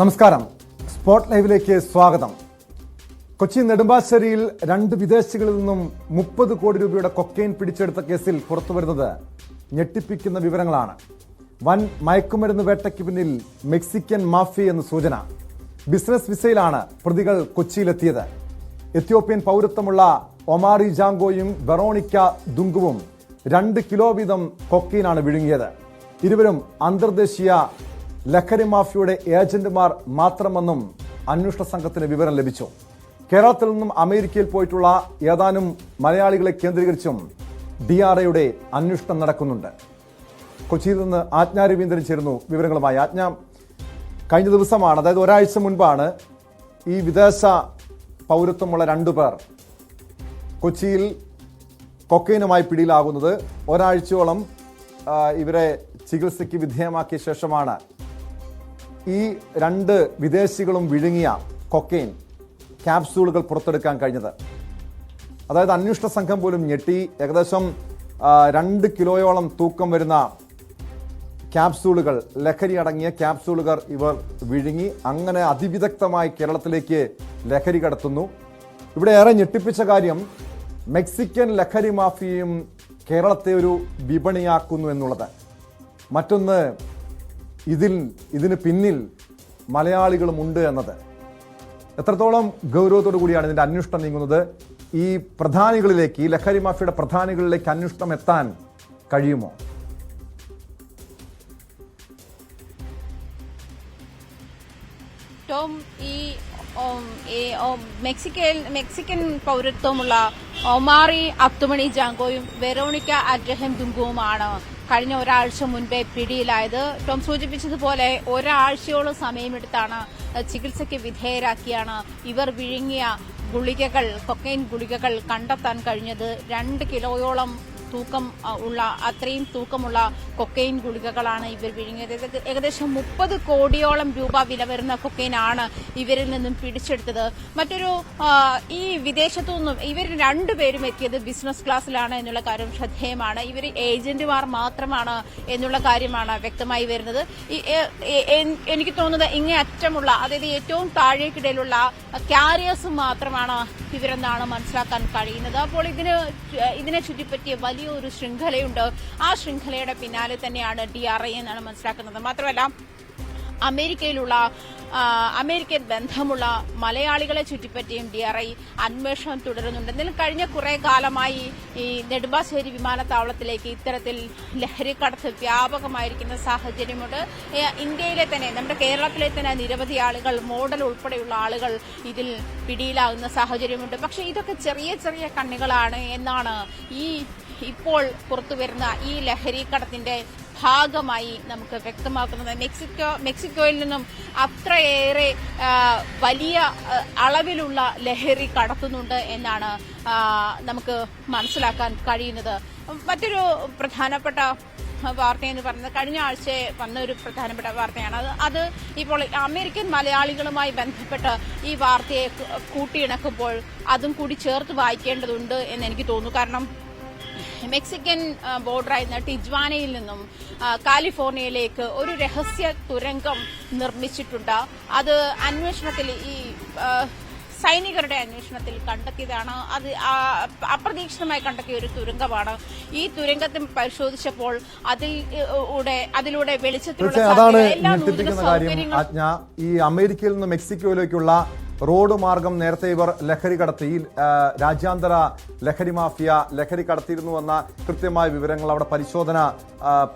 നമസ്കാരം. സ്പോട്ട് ലൈവിലേക്ക് സ്വാഗതം. കൊച്ചി നെടുമ്പാശ്ശേരിയിൽ 2 വിദേശികളിൽ നിന്നും 30 കോടി രൂപയുടെ കൊക്കൈൻ പിടിച്ചെടുത്ത കേസിൽ പുറത്തുവരുന്നത് ഞെട്ടിപ്പിക്കുന്ന വിവരങ്ങളാണ്. വൻ മയക്കുമരുന്ന് വേട്ടയ്ക്ക് പിന്നിൽ മെക്സിക്കൻ മാഫിയ എന്ന് സൂചന. ബിസിനസ് വിസയിലാണ് പ്രതികൾ കൊച്ചിയിലെത്തിയത്. എത്യോപ്യൻ പൗരത്വമുള്ള ഒമാറി ജാങ്കോയും വെറോണിക്ക ദുങ്കുവും 2 കിലോ വീതം കൊക്കൈനാണ് വിഴുങ്ങിയത്. ഇരുവരും അന്തർദേശീയ ലഹരി മാഫിയയുടെ ഏജന്റുമാർ മാത്രമെന്നും അന്വേഷണ സംഘത്തിന് വിവരം ലഭിച്ചു. കേരളത്തിൽ നിന്നും അമേരിക്കയിൽ പോയിട്ടുള്ള ഏതാനും മലയാളികളെ കേന്ദ്രീകരിച്ചും DRIയുടെ അന്വേഷണം നടക്കുന്നുണ്ട്. കൊച്ചിയിൽ നിന്ന് ആജ്ഞ രവീന്ദ്രൻ ചേരുന്നു വിവരങ്ങളുമായി. ആജ്ഞ, കഴിഞ്ഞ ദിവസമാണ്, അതായത് ഒരാഴ്ച മുൻപാണ് ഈ വിദേശ പൗരത്വമുള്ള 2 പേർ കൊച്ചിയിൽ കൊക്കൈനുമായി പിടിയിലാകുന്നത്. ഒരാഴ്ചയോളം ഇവരെ ചികിത്സയ്ക്ക് വിധേയമാക്കിയ ശേഷമാണ് ഈ 2 വിദേശികളും വിഴുങ്ങിയ കൊക്കൈൻ ക്യാപ്സൂളുകൾ പുറത്തെടുക്കാൻ കഴിഞ്ഞത്. അതായത് അന്വേഷണ സംഘം പോലും ഞെട്ടി. ഏകദേശം 2 കിലോയോളം തൂക്കം വരുന്ന ക്യാപ്സൂളുകൾ, ലഹരി അടങ്ങിയ ക്യാപ്സൂളുകൾ ഇവർ വിഴുങ്ങി. അങ്ങനെ അതിവിദഗ്ധമായി കേരളത്തിലേക്ക് ലഹരി കടത്തുന്നു. ഇവിടെ ഏറെ ഞെട്ടിപ്പിച്ച കാര്യം, മെക്സിക്കൻ ലഹരി മാഫിയയും കേരളത്തെ ഒരു വിപണിയാക്കുന്നു എന്നുള്ളത്. മറ്റൊന്ന്, ഇതിന് പിന്നിൽ മലയാളികളും ഉണ്ട് എന്നത്. എത്രത്തോളം ഗൗരവത്തോടു കൂടിയാണ് ഇതിന്റെ അന്വേഷണം നീങ്ങുന്നത്? ഈ പ്രധാനികളിലേക്ക്, ഈ ലഹരി മാഫിയയുടെ പ്രധാനികളിലേക്ക് അന്വേഷണം എത്താൻ കഴിയുമോ? ടോം, ഈ മെക്സിക്കൻ പൗരത്വമുള്ള ഒമാറി അബ്ദുമണി ജാങ്കോയും വെറോണിക്ക അബ്രഹാം ദുങ്കുവുമാണ് കഴിഞ്ഞ ഒരാഴ്ച മുൻപേ പിടിയിലായത്. ടോം സൂചിപ്പിച്ചതുപോലെ ഒരാഴ്ചയോളം സമയമെടുത്താണ് ചികിത്സയ്ക്ക് വിധേയരാക്കിയാണ് ഇവർ വിഴുങ്ങിയ ഗുളികകൾ, കൊക്കൈൻ ഗുളികകൾ കണ്ടെത്താൻ കഴിഞ്ഞത്. 2 കിലോയോളം അത്രയും തൂക്കമുള്ള കൊക്കൈൻ ഗുളികകളാണ് ഇവർ വിഴുങ്ങിയത്. ഏകദേശം 30 കോടിയോളം രൂപ വില വരുന്ന കൊക്കൈനാണ് ഇവരിൽ നിന്നും പിടിച്ചെടുത്തത്. മറ്റൊരു, ഈ വിദേശത്തു നിന്നും ഇവർ 2 പേരും എത്തിയത് ബിസിനസ് ക്ലാസ്സിലാണ് എന്നുള്ള കാര്യം ശ്രദ്ധേയമാണ്. ഇവർ ഏജന്റുമാർ മാത്രമാണ് എന്നുള്ള കാര്യമാണ് വ്യക്തമായി വരുന്നത്. എനിക്ക് തോന്നുന്നത് ഇങ്ങേ അറ്റമുള്ള, അതായത് ഏറ്റവും താഴേക്കിടയിലുള്ള ക്യാരിയേഴ്സ് മാത്രമാണ് ഇവരെന്നാണ് മനസ്സിലാക്കാൻ കഴിയുന്നത്. അപ്പോൾ ഇതിനെ ചുറ്റിപ്പറ്റിയ വലിയൊരു ശൃംഖലയുണ്ട്. ആ ശൃംഖലയുടെ പിന്നാലെ തന്നെയാണ് DRI എന്നാണ് മനസ്സിലാക്കുന്നത്. മാത്രമല്ല, അമേരിക്കൻ ബന്ധമുള്ള മലയാളികളെ ചുറ്റിപ്പറ്റിയും DRI അന്വേഷണം തുടരുന്നുണ്ട്. എന്നാലും കഴിഞ്ഞ കുറെ കാലമായി ഈ നെടുമ്പാശ്ശേരി വിമാനത്താവളത്തിലേക്ക് ഇത്തരത്തിൽ ലഹരിക്കടത്ത് വ്യാപകമായിരിക്കുന്ന സാഹചര്യമുണ്ട്. ഇന്ത്യയിലെ തന്നെ, നമ്മുടെ കേരളത്തിലെ തന്നെ നിരവധി ആളുകൾ, മോഡൽ ഉൾപ്പെടെയുള്ള ആളുകൾ ഇതിൽ പിടിയിലാകുന്ന സാഹചര്യമുണ്ട്. പക്ഷെ ഇതൊക്കെ ചെറിയ ചെറിയ കണ്ണികളാണ് എന്നാണ് ഇപ്പോൾ പുറത്തുവരുന്ന ഈ ലഹരിക്കടത്തിന്റെ ഭാഗമായി നമുക്ക് വ്യക്തമാക്കുന്നത്. മെക്സിക്കോയിൽ നിന്നും അത്രയേറെ വലിയ അളവിലുള്ള ലഹരി കടത്തുന്നുണ്ട് എന്നാണ് നമുക്ക് മനസ്സിലാക്കാൻ കഴിയുന്നത്. മറ്റൊരു പ്രധാനപ്പെട്ട വാർത്തയെന്ന് പറയുന്നത്, കഴിഞ്ഞ ആഴ്ച വന്ന ഒരു പ്രധാനപ്പെട്ട വാർത്തയാണ്. അത് ഇപ്പോൾ അമേരിക്കൻ മലയാളികളുമായി ബന്ധപ്പെട്ട് ഈ വാർത്തയെ കൂട്ടിയിണക്കുമ്പോൾ അതും കൂടി ചേർത്ത് വായിക്കേണ്ടതുണ്ട് എന്ന് എനിക്ക് തോന്നുന്നു. കാരണം മെക്സിക്കൻ ബോർഡറായിരുന്ന ടിജ്വാനയിൽ നിന്നും കാലിഫോർണിയയിലേക്ക് ഒരു രഹസ്യ തുരങ്കം നിർമ്മിച്ചിട്ടുണ്ട്. അത് അന്വേഷണത്തിൽ, ഈ സൈനികരുടെ അന്വേഷണത്തിൽ കണ്ടെത്തിയതാണ്. അത് അപ്രതീക്ഷിതമായി കണ്ടെത്തിയ ഒരു തുരങ്കമാണ്. ഈ തുരങ്കത്തിൽ പരിശോധിച്ചപ്പോൾ അതിലൂടെ വെളിച്ചത്തിലുള്ള എല്ലാ സൗകര്യങ്ങളും, ഈ അമേരിക്കയിൽ നിന്ന് മെക്സിക്കോയിലേക്കുള്ള റോഡ് മാർഗം നേരത്തെ ഇവർ ലഹരി കടത്തി, രാജ്യാന്തര ലഹരി മാഫിയ ലഹരി കടത്തിയിരുന്നു എന്ന കൃത്യമായ വിവരങ്ങൾ അവിടെ പരിശോധന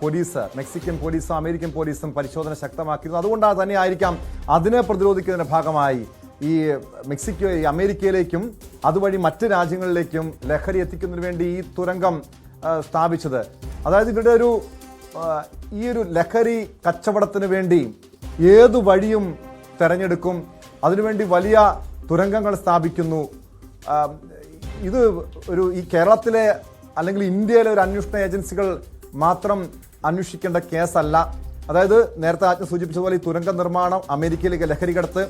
പോലീസ്, മെക്സിക്കൻ പോലീസും അമേരിക്കൻ പോലീസും പരിശോധന ശക്തമാക്കിയിരുന്നു. അതുകൊണ്ടാണ് തന്നെ ആയിരിക്കാം അതിനെ പ്രതിരോധിക്കുന്നതിന്റെ ഭാഗമായി ഈ അമേരിക്കയിലേക്കും അതുവഴി മറ്റ് രാജ്യങ്ങളിലേക്കും ലഹരി എത്തിക്കുന്നതിന് വേണ്ടി ഈ തുരങ്കം സ്ഥാപിച്ചത്. അതായത് ഇവിടെ ഈ ഒരു ലഹരി കച്ചവടത്തിന് വേണ്ടി ഏതു വഴിയും തെരഞ്ഞെടുക്കും, അതിനുവേണ്ടി വലിയ തുരങ്കങ്ങൾ സ്ഥാപിക്കുന്നു. ഇത് ഈ കേരളത്തിലെ അല്ലെങ്കിൽ ഇന്ത്യയിലെ ഒരു അന്വേഷണ ഏജൻസികൾ മാത്രം അന്വേഷിക്കേണ്ട കേസല്ല. അതായത് നേരത്തെ ആജ്ഞ സൂചിപ്പിച്ചതുപോലെ ഈ തുരങ്ക നിർമ്മാണം, അമേരിക്കയിലേക്ക് ലഹരി കടത്ത്,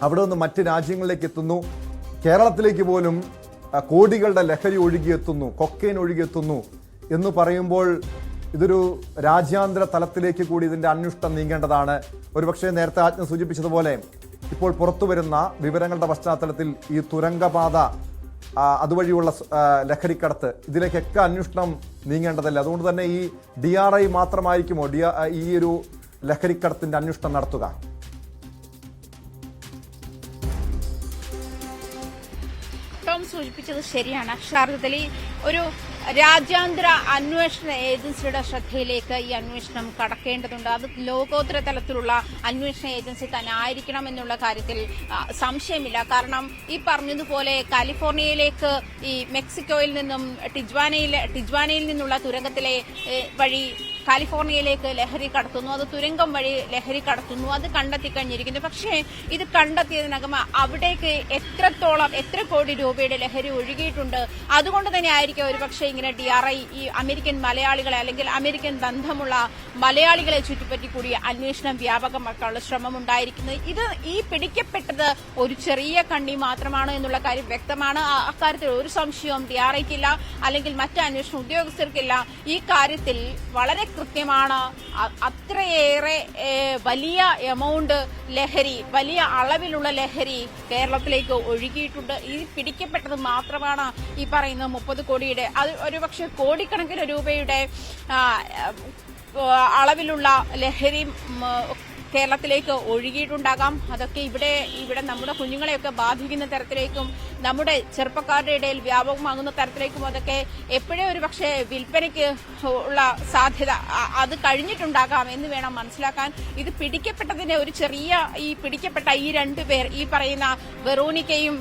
അവിടെ നിന്ന് മറ്റ് രാജ്യങ്ങളിലേക്ക് എത്തുന്നു, കേരളത്തിലേക്ക് പോലും കോടികളുടെ ലഹരി ഒഴുകിയെത്തുന്നു, കൊക്കൈൻ ഒഴുകിയെത്തുന്നു എന്ന് പറയുമ്പോൾ ഇതൊരു രാജ്യാന്തര തലത്തിലേക്ക് കൂടി ഇതിന്റെ അന്വേഷണം നീങ്ങേണ്ടതാണ്. ഒരുപക്ഷെ നേരത്തെ ആജ്ഞ സൂചിപ്പിച്ചതുപോലെ ഇപ്പോൾ പുറത്തു വരുന്ന വിവരങ്ങളുടെ പശ്ചാത്തലത്തിൽ ഈ തുരങ്കപാത അതുവഴിയുള്ള ലഹരിക്കടത്ത് ഇതിലേക്കൊക്കെ അന്വേഷണം നീങ്ങേണ്ടതല്ല. അതുകൊണ്ട് തന്നെ ഈ DRI മാത്രമായിരിക്കുമോ ഈ ഒരു ലഹരിക്കടത്തിന്റെ അന്വേഷണം നടത്തുക? ടോം സൂചിപ്പിച്ചത് ശരിയാണ്. യഥാർത്ഥത്തിൽ ഒരു രാജ്യാന്തര അന്വേഷണ ഏജൻസിയുടെ ശ്രദ്ധയിലേക്ക് ഈ അന്വേഷണം കടക്കേണ്ടതുണ്ട്. അത് ലോകോത്തര തലത്തിലുള്ള അന്വേഷണ ഏജൻസി തന്നെ ആയിരിക്കണം എന്നുള്ള കാര്യത്തിൽ സംശയമില്ല. കാരണം ഈ പറഞ്ഞതുപോലെ കാലിഫോർണിയയിലേക്ക് ഈ മെക്സിക്കോയിൽ നിന്നും ടിജ്വാനയിൽ നിന്നുള്ള തുരങ്കത്തിലെ വഴി കാലിഫോർണിയയിലേക്ക് ലഹരി കടത്തുന്നു. അത് തുരങ്കം വഴി ലഹരി കടത്തുന്നു. അത് കണ്ടെത്തി കഴിഞ്ഞിരിക്കുന്നു. പക്ഷേ ഇത് കണ്ടെത്തിയതിനകം അവിടേക്ക് എത്ര കോടി രൂപയുടെ ലഹരി ഒഴുകിയിട്ടുണ്ട്. അതുകൊണ്ട് തന്നെ ആയിരിക്കും ഒരുപക്ഷെ ഇങ്ങനെ DRI ഈ അമേരിക്കൻ മലയാളികളെ അല്ലെങ്കിൽ അമേരിക്കൻ ബന്ധമുള്ള മലയാളികളെ ചുറ്റിപ്പറ്റി കൂടി അന്വേഷണം വ്യാപകമാക്കാനുള്ള ശ്രമം ഉണ്ടായിരിക്കുന്നത്. ഇത് ഈ പിടിക്കപ്പെട്ടത് ഒരു ചെറിയ കണ്ണി മാത്രമാണ് എന്നുള്ള കാര്യം വ്യക്തമാണ്. അക്കാര്യത്തിൽ ഒരു സംശയവും DRIക്കില്ല, അല്ലെങ്കിൽ മറ്റ് അന്വേഷണ ഉദ്യോഗസ്ഥർക്കില്ല. ഈ കാര്യത്തിൽ വളരെ കൃത്യമാണ്. അത്രയേറെ വലിയ എമൗണ്ട് ലഹരി, വലിയ അളവിലുള്ള ലഹരി കേരളത്തിലേക്ക് ഒഴുകിയിട്ടുണ്ട്. ഈ പിടിക്കപ്പെട്ടത് മാത്രമാണ് ഈ പറയുന്ന 30 കോടിയുടെ, അത് ഒരുപക്ഷെ കോടിക്കണക്കിന് രൂപയുടെ അളവിലുള്ള ലഹരി കേരളത്തിലേക്ക് ഒഴുകിയിട്ടുണ്ടാകാം. അതൊക്കെ ഇവിടെ നമ്മുടെ കുഞ്ഞുങ്ങളെയൊക്കെ ബാധിക്കുന്ന തരത്തിലേക്കും നമ്മുടെ ചെറുപ്പക്കാരുടെ ഇടയിൽ വ്യാപകമാകുന്ന തരത്തിലേക്കും അതൊക്കെ എപ്പോഴേ ഒരു പക്ഷേ വിൽപ്പനയ്ക്ക് ഉള്ള സാധ്യത അത് കഴിഞ്ഞിട്ടുണ്ടാകാം എന്ന് വേണം മനസ്സിലാക്കാൻ. ഇത് പിടിക്കപ്പെട്ടതിന്റെ ഒരു ചെറിയ ഈ പിടിക്കപ്പെട്ട ഈ 2 പേർ, ഈ പറയുന്ന വെറോണിക്കയും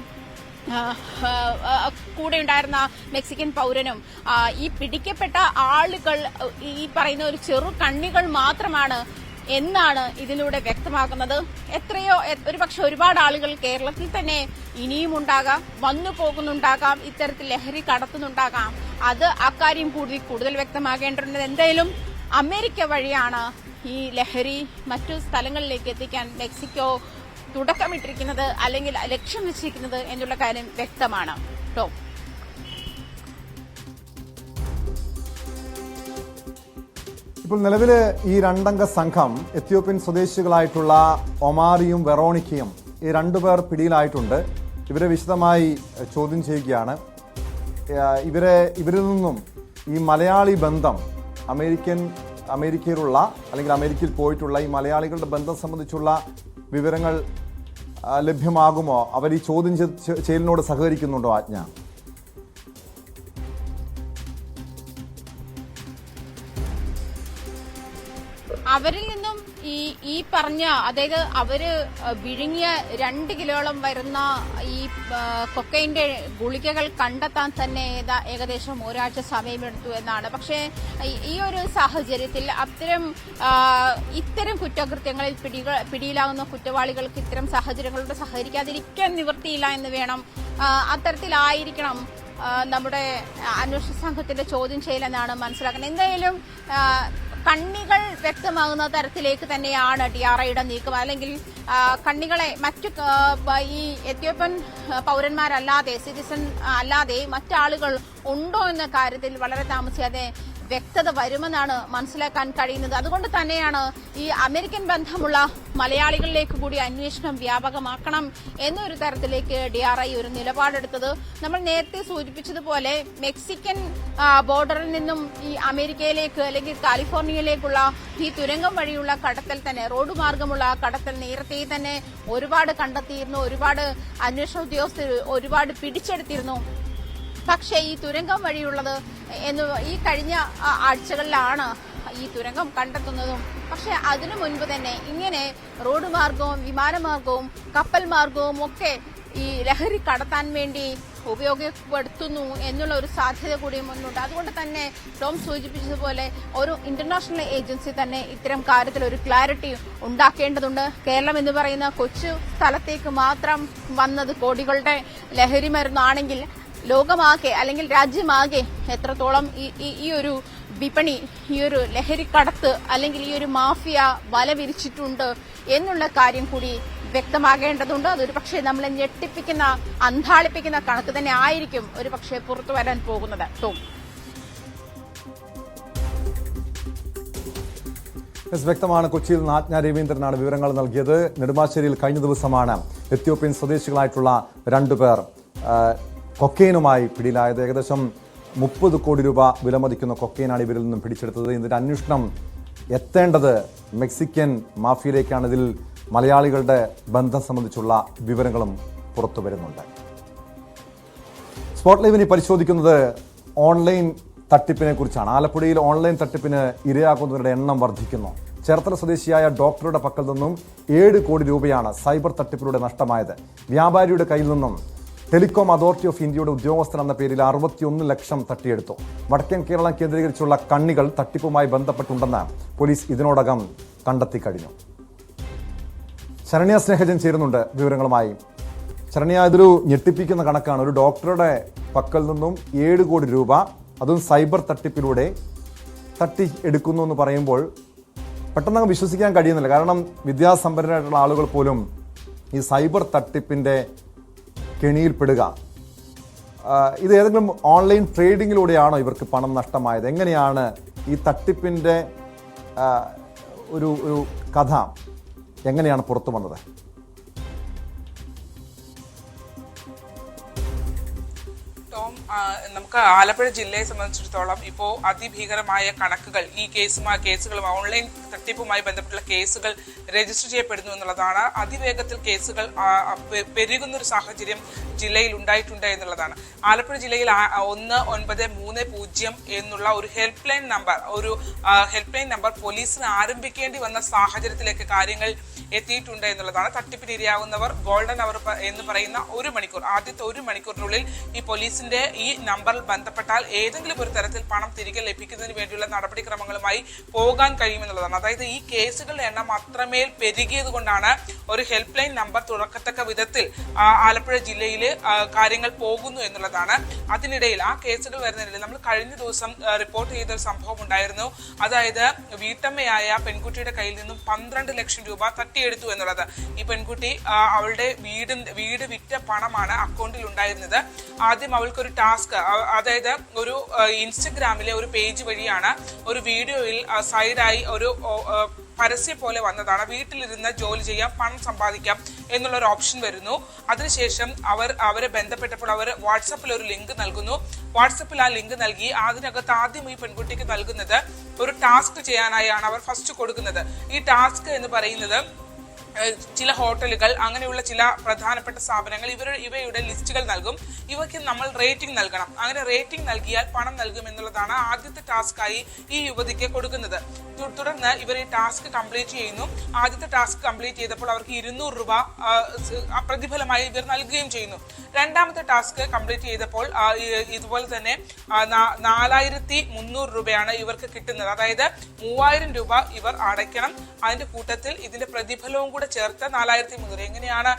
കൂടെ ഉണ്ടായിരുന്ന മെക്സിക്കൻ പൗരനും, ഈ പിടിക്കപ്പെട്ട ആളുകൾ ഈ പറയുന്ന ഒരു ചെറു കണ്ണികൾ മാത്രമാണ് എന്നാണ് ഇതിലൂടെ വ്യക്തമാക്കുന്നത്. ഒരുപക്ഷെ ഒരുപാട് ആളുകൾ കേരളത്തിൽ തന്നെ ഇനിയും ഉണ്ടാകാം, വന്നു പോകുന്നുണ്ടാകാം, ഇത്തരത്തിൽ ലഹരി കടത്തുന്നുണ്ടാകാം. അത് അക്കാര്യം കൂടുതൽ വ്യക്തമാകേണ്ടതുണ്ട്. എന്തായാലും അമേരിക്ക വഴിയാണ് ഈ ലഹരി മറ്റു സ്ഥലങ്ങളിലേക്ക് എത്തിക്കാൻ മെക്സിക്കോ തുടക്കമിട്ടിരിക്കുന്നത് അല്ലെങ്കിൽ ലക്ഷ്യം വെച്ചിരിക്കുന്നത് എന്നുള്ള കാര്യം വ്യക്തമാണ്. ടോം, ഇപ്പോൾ നിലവിൽ ഈ 2 അംഗ സംഘം എത്യോപ്യൻ സ്വദേശികളായിട്ടുള്ള ഒമാറിയും വെറോണിക്കയും ഈ 2 പേർ പിടിയിലായിട്ടുണ്ട്. ഇവരെ വിശദമായി ചോദ്യം ചെയ്യുകയാണ്. ഇവരിൽ നിന്നും ഈ മലയാളി ബന്ധം, അമേരിക്കയിലുള്ള അല്ലെങ്കിൽ അമേരിക്കയിൽ പോയിട്ടുള്ള ഈ മലയാളികളുടെ ബന്ധം സംബന്ധിച്ചുള്ള വിവരങ്ങൾ ലഭ്യമാകുമോ? അവർ ഈ ചോദ്യം ചെയ്യലിനോട് സഹകരിക്കുന്നുണ്ടോ ആജ്ഞ? അവരിൽ നിന്നും ഈ പറഞ്ഞ, അതായത് അവര് വിഴുങ്ങിയ 2 കിലോളം വരുന്ന ഈ കൊക്കൈന്റെ ഗുളികകൾ കണ്ടെത്താൻ തന്നെ ഏകദേശം ഒരാഴ്ച സമയമെടുത്തു എന്നാണ്. പക്ഷേ ഈ ഒരു സാഹചര്യത്തിൽ ഇത്തരം കുറ്റകൃത്യങ്ങളിൽ പിടിയിലാകുന്ന കുറ്റവാളികൾക്ക് ഇത്തരം സാഹചര്യങ്ങളോട് സഹകരിക്കാതിരിക്കാൻ നിവൃത്തിയില്ല എന്ന് വേണം. അത്തരത്തിലായിരിക്കണം നമ്മുടെ അന്വേഷണ സംഘത്തിന്റെ ചോദ്യം ചെയ്യലെന്നാണ് മനസ്സിലാക്കുന്നത്. എന്തായാലും കണ്ണികൾ വ്യക്തമാകുന്ന തരത്തിലേക്ക് തന്നെയാണ് DRIയുടെ നീക്കം. അല്ലെങ്കിൽ കണ്ണികളെ മറ്റു ഈ എത്യോപ്യൻ പൗരന്മാരല്ലാതെ, സിറ്റിസൺ അല്ലാതെ മറ്റാളുകൾ ഉണ്ടോ എന്ന കാര്യത്തിൽ വളരെ താമസിയാതെ വ്യക്തത വരുമെന്നാണ് മനസ്സിലാക്കാൻ കഴിയുന്നത്. അതുകൊണ്ട് തന്നെയാണ് ഈ അമേരിക്കൻ ബന്ധമുള്ള മലയാളികളിലേക്ക് കൂടി അന്വേഷണം വ്യാപകമാക്കണം എന്നൊരു തരത്തിലേക്ക് DRI ഒരു നിലപാടെടുത്തത്. നമ്മൾ നേരത്തെ സൂചിപ്പിച്ചതുപോലെ മെക്സിക്കൻ ബോർഡറിൽ നിന്നും ഈ അമേരിക്കയിലേക്ക് അല്ലെങ്കിൽ കാലിഫോർണിയയിലേക്കുള്ള ഈ തുരങ്കം വഴിയുള്ള കടത്തൽ തന്നെ, റോഡ് മാർഗമുള്ള കടത്തൽ നേരത്തെ തന്നെ ഒരുപാട് കണ്ടെത്തിയിരുന്നു. ഒരുപാട് അന്വേഷണ ഉദ്യോഗസ്ഥർ ഒരുപാട് പിടിച്ചെടുത്തിരുന്നു. പക്ഷേ ഈ തുരങ്കം വഴിയുള്ളത് ഈ കഴിഞ്ഞ ആഴ്ചകളിലാണ് ഈ തുരങ്കം കണ്ടെത്തുന്നതും. പക്ഷെ അതിനു മുൻപ് തന്നെ ഇങ്ങനെ റോഡ് മാർഗവും വിമാനമാർഗവും കപ്പൽ മാർഗവും ഒക്കെ ഈ ലഹരി കടത്താൻ വേണ്ടി ഉപയോഗപ്പെടുത്തുന്നു എന്നുള്ള ഒരു സാധ്യത കൂടി മുന്നുണ്ട്. അതുകൊണ്ട് തന്നെ ടോം സൂചിപ്പിച്ചതുപോലെ ഒരു ഇന്റർനാഷണൽ ഏജൻസി തന്നെ ഇത്തരം കാര്യത്തിൽ ഒരു ക്ലാരിറ്റി ഉണ്ടാക്കേണ്ടതുണ്ട്. കേരളം എന്ന് പറയുന്ന കൊച്ചു സ്ഥലത്തേക്ക് മാത്രം വന്നത് കോടികളുടെ ലഹരി മരുന്നാണെങ്കിൽ ലോകമാകെ അല്ലെങ്കിൽ രാജ്യമാകെ എത്രത്തോളം ഈ ഒരു വിപണി, ഈ ഒരു ലഹരിക്കടത്ത് അല്ലെങ്കിൽ ഈ ഒരു മാഫിയ വല വിരിച്ചിട്ടുണ്ട് എന്നുള്ള കാര്യം കൂടി വ്യക്തമാകേണ്ടതുണ്ട്. അതൊരു പക്ഷേ നമ്മളെ ഞെട്ടിപ്പിക്കുന്ന, അന്ധാളിപ്പിക്കുന്ന കണക്ക് തന്നെ ആയിരിക്കും ഒരു പക്ഷേ പുറത്തു വരാൻ പോകുന്നത്. ടോം. വ്യക്തമാണ്. കൊച്ചിയിൽ നിന്ന് ആജ്ഞ രവീന്ദ്രനാണ് വിവരങ്ങൾ നൽകിയത്. നെടുമ്പാശ്ശേരിയിൽ കഴിഞ്ഞ ദിവസമാണ് എത്യോപ്യൻ സ്വദേശികളായിട്ടുള്ള 2 പേർ കൊക്കൈനുമായി പിടിയിലായത്. ഏകദേശം 30 കോടി രൂപ വിലമതിക്കുന്ന കൊക്കൈനാണ് ഇവരിൽ നിന്നും പിടിച്ചെടുത്തത്. ഇതിന്റെ അന്വേഷണം എത്തേണ്ടത് മെക്സിക്കൻ മാഫിയയിലേക്കാണ്. ഇതിൽ മലയാളികളുടെ ബന്ധം സംബന്ധിച്ചുള്ള വിവരങ്ങളും പുറത്തു വരുന്നുണ്ട്. സ്പോട്ട് ലൈവിനെ പരിശോധിക്കുന്നത് ഓൺലൈൻ തട്ടിപ്പിനെ കുറിച്ചാണ്. ആലപ്പുഴയിൽ ഓൺലൈൻ തട്ടിപ്പിന് ഇരയാകുന്നവരുടെ എണ്ണം വർദ്ധിക്കുന്നു. ചേർത്തല സ്വദേശിയായ ഡോക്ടറുടെ പക്കൽ നിന്നും 7 കോടി രൂപയാണ് സൈബർ തട്ടിപ്പിലൂടെ നഷ്ടമായത്. വ്യാപാരിയുടെ കയ്യിൽ നിന്നും ടെലികോം അതോറിറ്റി ഓഫ് ഇന്ത്യയുടെ ഉദ്യോഗസ്ഥൻ എന്ന പേരിൽ 61 ലക്ഷം തട്ടിയെടുത്തു. വടക്കൻ കേരളം കേന്ദ്രീകരിച്ചുള്ള കണ്ണികൾ തട്ടിപ്പുമായി ബന്ധപ്പെട്ടുണ്ടെന്ന് പോലീസ് ഇതിനോടകം കണ്ടെത്തിക്കഴിഞ്ഞു. ശരണ്യ സ്നേഹജൻ ചേരുന്നുണ്ട് വിവരങ്ങളുമായി. ശരണ്യ, ഇതൊരു ഞെട്ടിപ്പിക്കുന്ന കണക്കാണ്. ഒരു ഡോക്ടറുടെ പക്കൽ നിന്നും 7 കോടി രൂപ, അതും സൈബർ തട്ടിപ്പിലൂടെ തട്ടി എടുക്കുന്നു എന്ന് പറയുമ്പോൾ പെട്ടെന്ന് വിശ്വസിക്കാൻ കഴിയുന്നില്ല. കാരണം വിദ്യാസമ്പന്നരായിട്ടുള്ള ആളുകൾ പോലും ഈ സൈബർ തട്ടിപ്പിന്റെ കെണിയിൽപ്പെടുക. ഇത് ഏതെങ്കിലും ഓൺലൈൻ ട്രേഡിങ്ങിലൂടെയാണോ ഇവർക്ക് പണം നഷ്ടമായത്? എങ്ങനെയാണ് ഈ തട്ടിപ്പിന്റെ ഒരു കഥ എങ്ങനെയാണ് പുറത്തു വന്നത്? നമുക്ക് ആലപ്പുഴ ജില്ലയെ സംബന്ധിച്ചിടത്തോളം ഇപ്പോൾ അതിഭീകരമായ കണക്കുകൾ ഈ കേസുകളും ഓൺലൈൻ തട്ടിപ്പുമായി ബന്ധപ്പെട്ടുള്ള കേസുകൾ രജിസ്റ്റർ ചെയ്യപ്പെടുന്നു എന്നുള്ളതാണ്. അതിവേഗത്തിൽ കേസുകൾ പെരുകുന്നൊരു സാഹചര്യം ജില്ലയിൽ ഉണ്ടായിട്ടുണ്ട് എന്നുള്ളതാണ്. ആലപ്പുഴ ജില്ലയിൽ 1930 എന്നുള്ള ഒരു ഹെൽപ്പ് ലൈൻ നമ്പർ പോലീസിന് ആരംഭിക്കേണ്ടി വന്ന സാഹചര്യത്തിലേക്ക് കാര്യങ്ങൾ എത്തിയിട്ടുണ്ട് എന്നുള്ളതാണ്. തട്ടിപ്പിനിരയാവുന്നവർ ഗോൾഡൻ അവർ എന്ന് പറയുന്ന ആദ്യത്തെ 1 മണിക്കൂറിനുള്ളിൽ ഈ പോലീസിന്റെ ഈ നമ്പറിൽ ബന്ധപ്പെട്ടാൽ ഏതെങ്കിലും ഒരു തരത്തിൽ പണം തിരികെ ലഭിക്കുന്നതിന് വേണ്ടിയുള്ള നടപടിക്രമങ്ങളുമായി പോകാൻ കഴിയുമെന്നുള്ളതാണ്. അതായത് ഈ കേസുകളുടെ എണ്ണം അത്രമേൽ പെരുകിയത് കൊണ്ടാണ് ഒരു ഹെൽപ്പ് ലൈൻ നമ്പർ തുറക്കത്തക്ക വിധത്തിൽ ആലപ്പുഴ ജില്ലയിൽ കാര്യങ്ങൾ പോകുന്നു എന്നുള്ളതാണ്. അതിനിടയിൽ ആ കേസുകൾ വരുന്നതിനിടയിൽ നമ്മൾ കഴിഞ്ഞ ദിവസം റിപ്പോർട്ട് ചെയ്ത ഒരു സംഭവം ഉണ്ടായിരുന്നു. അതായത് വീട്ടമ്മയായ പെൺകുട്ടിയുടെ കയ്യിൽ നിന്നും 12 ലക്ഷം രൂപ തട്ടിയെടുത്തു എന്നുള്ളത്. ഈ പെൺകുട്ടി അവളുടെ വീട് വിറ്റ പണമാണ് അക്കൗണ്ടിൽ ഉണ്ടായിരുന്നത്. ആദ്യം അവൾക്കൊരു ടാസ്ക്, അതായത് ഒരു ഇൻസ്റ്റഗ്രാമിലെ ഒരു പേജ് വഴിയാണ് ഒരു വീഡിയോയിൽ സൈഡായി ഒരു പരസ്യം പോലെ വന്നതാണ്. വീട്ടിലിരുന്ന് ജോലി ചെയ്യാം, പണം സമ്പാദിക്കാം എന്നുള്ളൊരു ഓപ്ഷൻ വരുന്നു. അതിനുശേഷം അവരെ ബന്ധപ്പെട്ടപ്പോൾ അവർ വാട്സപ്പിൽ ഒരു ലിങ്ക് നൽകുന്നു. വാട്സപ്പിൽ ആ ലിങ്ക് നൽകി അതിനകത്ത് ആദ്യം ഈ പെൺകുട്ടിക്ക് നൽകുന്നത് ഒരു ടാസ്ക് ചെയ്യാനായാണ് അവർ ഫസ്റ്റ് കൊടുക്കുന്നത്. ഈ ടാസ്ക് എന്ന് പറയുന്നത് ചില ഹോട്ടലുകൾ, അങ്ങനെയുള്ള ചില പ്രധാനപ്പെട്ട സ്ഥാപനങ്ങൾ ഇവയുടെ ലിസ്റ്റുകൾ നൽകും. ഇവയ്ക്ക് നമ്മൾ റേറ്റിംഗ് നൽകണം. അങ്ങനെ റേറ്റിംഗ് നൽകിയാൽ പണം നൽകും എന്നുള്ളതാണ് ആദ്യത്തെ ടാസ്കായി ഈ യുവതിക്ക് കൊടുക്കുന്നത്. തുടർന്ന് ഇവർ ഈ ടാസ്ക് കംപ്ലീറ്റ് ചെയ്യുന്നു. ആദ്യത്തെ ടാസ്ക് കംപ്ലീറ്റ് ചെയ്തപ്പോൾ അവർക്ക് 200 രൂപ പ്രതിഫലമായി ഇവർ നൽകുകയും ചെയ്യുന്നു. രണ്ടാമത്തെ ടാസ്ക് കംപ്ലീറ്റ് ചെയ്തപ്പോൾ ഇതുപോലെ തന്നെ 4300 രൂപയാണ് ഇവർക്ക് കിട്ടുന്നത്. അതായത് 3000 രൂപ ഇവർ അടയ്ക്കണം. അതിന്റെ കൂട്ടത്തിൽ ഇതിന്റെ പ്രതിഫലവും കൂടെ ചേർത്ത് 4300. എങ്ങനെയാണ്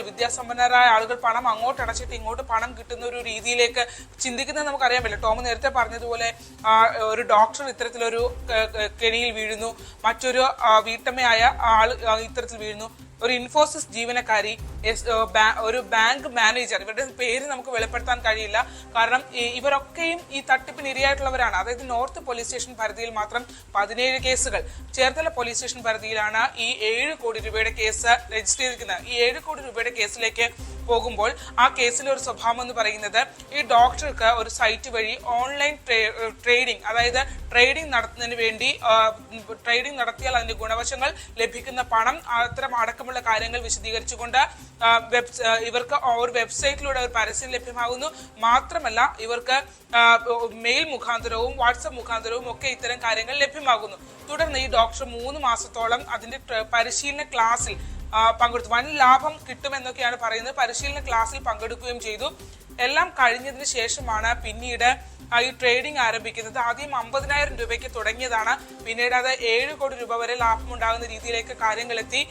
വിദ്യാസമ്പന്നരായ ആളുകൾ പണം അങ്ങോട്ട് അടച്ചിട്ട് ഇങ്ങോട്ട് പണം കിട്ടുന്ന ഒരു രീതിയിലേക്ക് ചിന്തിക്കുന്നത് നമുക്കറിയാൻ പറ്റില്ല. ടോം നേരത്തെ പറഞ്ഞതുപോലെ ഒരു ഡോക്ടർ ഇത്തരത്തിലൊരു കെണിയിൽ വീഴുന്നു, മറ്റൊരു വീട്ടമ്മയായ ആള് ഇത്തരത്തിൽ വീഴുന്നു, ഒരു ഇൻഫോസിസ് ജീവനക്കാരി, ഒരു ബാങ്ക് മാനേജർ. ഇവരുടെ പേര് നമുക്ക് വെളിപ്പെടുത്താൻ കഴിയില്ല. കാരണം ഇവരൊക്കെയും ഈ തട്ടിപ്പിന് ഇരയായിട്ടുള്ളവരാണ്. അതായത് നോർത്ത് പോലീസ് സ്റ്റേഷൻ പരിധിയിൽ മാത്രം 17 കേസുകൾ, ചേർത്തല പോലീസ് സ്റ്റേഷൻ പരിധിയിലാണ് ഈ 7 കോടി രൂപയുടെ കേസ് രജിസ്റ്റർ ചെയ്തിരിക്കുന്നത്. ഈ 7 കോടി രൂപയുടെ കേസിലേക്ക് പോകുമ്പോൾ ആ കേസിലെ ഒരു സ്വഭാവം എന്ന് പറയുന്നത് ഈ ഡോക്ടർക്ക് ഒരു സൈറ്റ് വഴി ഓൺലൈൻ ട്രേഡിംഗ്, അതായത് ട്രേഡിംഗ് നടത്തുന്നതിന് വേണ്ടി ട്രേഡിംഗ് നടത്തിയാൽ അതിന്റെ ഗുണവശങ്ങൾ, ലഭിക്കുന്ന പണം, അത്തരം അടക്കമുള്ള കാര്യങ്ങൾ വിശദീകരിച്ചുകൊണ്ട് ഇവർക്ക് ഒരു വെബ്സൈറ്റിലൂടെ ഒരു പരസ്യം ലഭ്യമാകുന്നു. മാത്രമല്ല ഇവർക്ക് മെയിൽ മുഖാന്തരവും വാട്സപ്പ് മുഖാന്തരവും ഒക്കെ ഇത്തരം കാര്യങ്ങൾ ലഭ്യമാകുന്നു. തുടർന്ന് ഈ ഡോക്ടർ 3 മാസത്തോളം അതിന്റെ പരിശീലന ക്ലാസ്സിൽ പങ്കെടുത്തു. വൻ ലാഭം കിട്ടുമെന്നൊക്കെയാണ് പറയുന്നത്. പരിശീലന ക്ലാസ്സിൽ പങ്കെടുക്കുകയും ചെയ്തു. എല്ലാം കഴിഞ്ഞതിന് ശേഷമാണ് പിന്നീട് ഈ ട്രേഡിംഗ് ആരംഭിക്കുന്നത്. ആദ്യം 50,000 രൂപയ്ക്ക് തുടങ്ങിയതാണ്. പിന്നീട് അത് 7 കോടി രൂപ വരെ ലാഭമുണ്ടാകുന്ന രീതിയിലേക്ക് കാര്യങ്ങൾ എത്തി.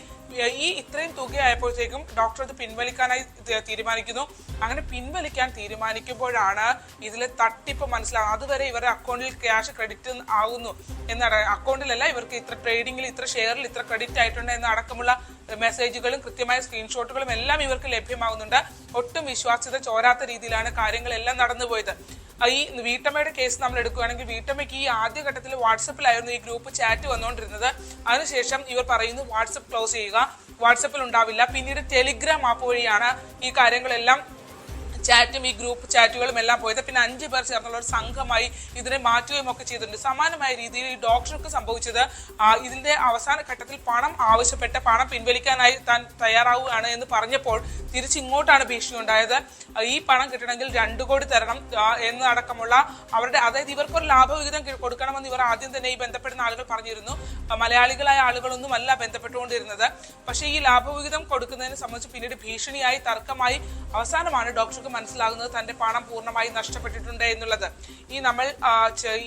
ഈ ഇത്രയും തുകയായപ്പോഴത്തേക്കും ഡോക്ടർ അത് പിൻവലിക്കാനായി തീരുമാനിക്കുന്നു. അങ്ങനെ പിൻവലിക്കാൻ തീരുമാനിക്കുമ്പോഴാണ് ഇതിലെ തട്ടിപ്പ് മനസ്സിലാകുന്നത്. അതുവരെ ഇവരുടെ അക്കൗണ്ടിൽ ക്യാഷ് ക്രെഡിറ്റ് ആവുന്നു എന്നാണ്, അക്കൗണ്ടിലല്ല, ഇവർക്ക് ഇത്ര ട്രേഡിംഗിൽ, ഇത്ര ഷെയറിൽ ഇത്ര ക്രെഡിറ്റ് ആയിട്ടുണ്ട് എന്ന അടക്കമുള്ള മെസ്സേജുകളും കൃത്യമായ സ്ക്രീൻഷോട്ടുകളും എല്ലാം ഇവർക്ക് ലഭ്യമാകുന്നുണ്ട്. ഒട്ടും വിശ്വാസ്യത ചോരാത്ത രീതിയിലാണ് കാര്യങ്ങളെല്ലാം നടന്നുപോയത്. ഈ വീട്ടമ്മയുടെ കേസ് നമ്മൾ എടുക്കുകയാണെങ്കിൽ വീട്ടമ്മയ്ക്ക് ഈ ആദ്യഘട്ടത്തിൽ വാട്സപ്പിലായിരുന്നു ഈ ഗ്രൂപ്പ് ചാറ്റ് വന്നുകൊണ്ടിരുന്നത്. അതിനുശേഷം ഇവർ പറയുന്നു വാട്സപ്പ് ക്ലോസ് ചെയ്യുക, വാട്സപ്പിൽ ഉണ്ടാവില്ല. പിന്നീട് ടെലിഗ്രാം ആപ്പ് വഴിയാണ് ഈ കാര്യങ്ങളെല്ലാം ചാറ്റും ഈ ഗ്രൂപ്പ് ചാറ്റുകളും എല്ലാം പോയത്. പിന്നെ 5 പേർ ചേർന്നുള്ള ഒരു സംഘമായി ഇതിനെ മാറ്റുകയും ഒക്കെ ചെയ്തിട്ടുണ്ട്. സമാനമായ രീതിയിൽ ഈ ഡോക്ടർക്ക് സംഭവിച്ചത് ഇതിന്റെ അവസാന ഘട്ടത്തിൽ പണം ആവശ്യപ്പെട്ട് പണം പിൻവലിക്കാനായി താൻ തയ്യാറാവുകയാണ് എന്ന് പറഞ്ഞപ്പോൾ തിരിച്ചിങ്ങോട്ടാണ് ഭീഷണി ഉണ്ടായത്. ഈ പണം കിട്ടണമെങ്കിൽ 2 കോടി തരണം എന്നടക്കമുള്ള അവരുടെ, അതായത് ഇവർക്കൊരു ലാഭവിഹിതം കൊടുക്കണമെന്ന് ഇവർ ആദ്യം തന്നെ ഈ ബന്ധപ്പെടുന്ന ആളുകൾ പറഞ്ഞിരുന്നു. മലയാളികളായ ആളുകളൊന്നും അല്ല ബന്ധപ്പെട്ടുകൊണ്ടിരുന്നത്. പക്ഷേ ഈ ലാഭവിഹിതം കൊടുക്കുന്നതിനെ സംബന്ധിച്ച് പിന്നീട് ഭീഷണിയായി തർക്കമായി അവസാനമാണ് ഡോക്ടർക്ക് മനസ്സിലാകുന്നത് തന്റെ പണം പൂർണ്ണമായി നഷ്ടപ്പെട്ടിട്ടുണ്ട് എന്നുള്ളത്. ഈ നമ്മൾ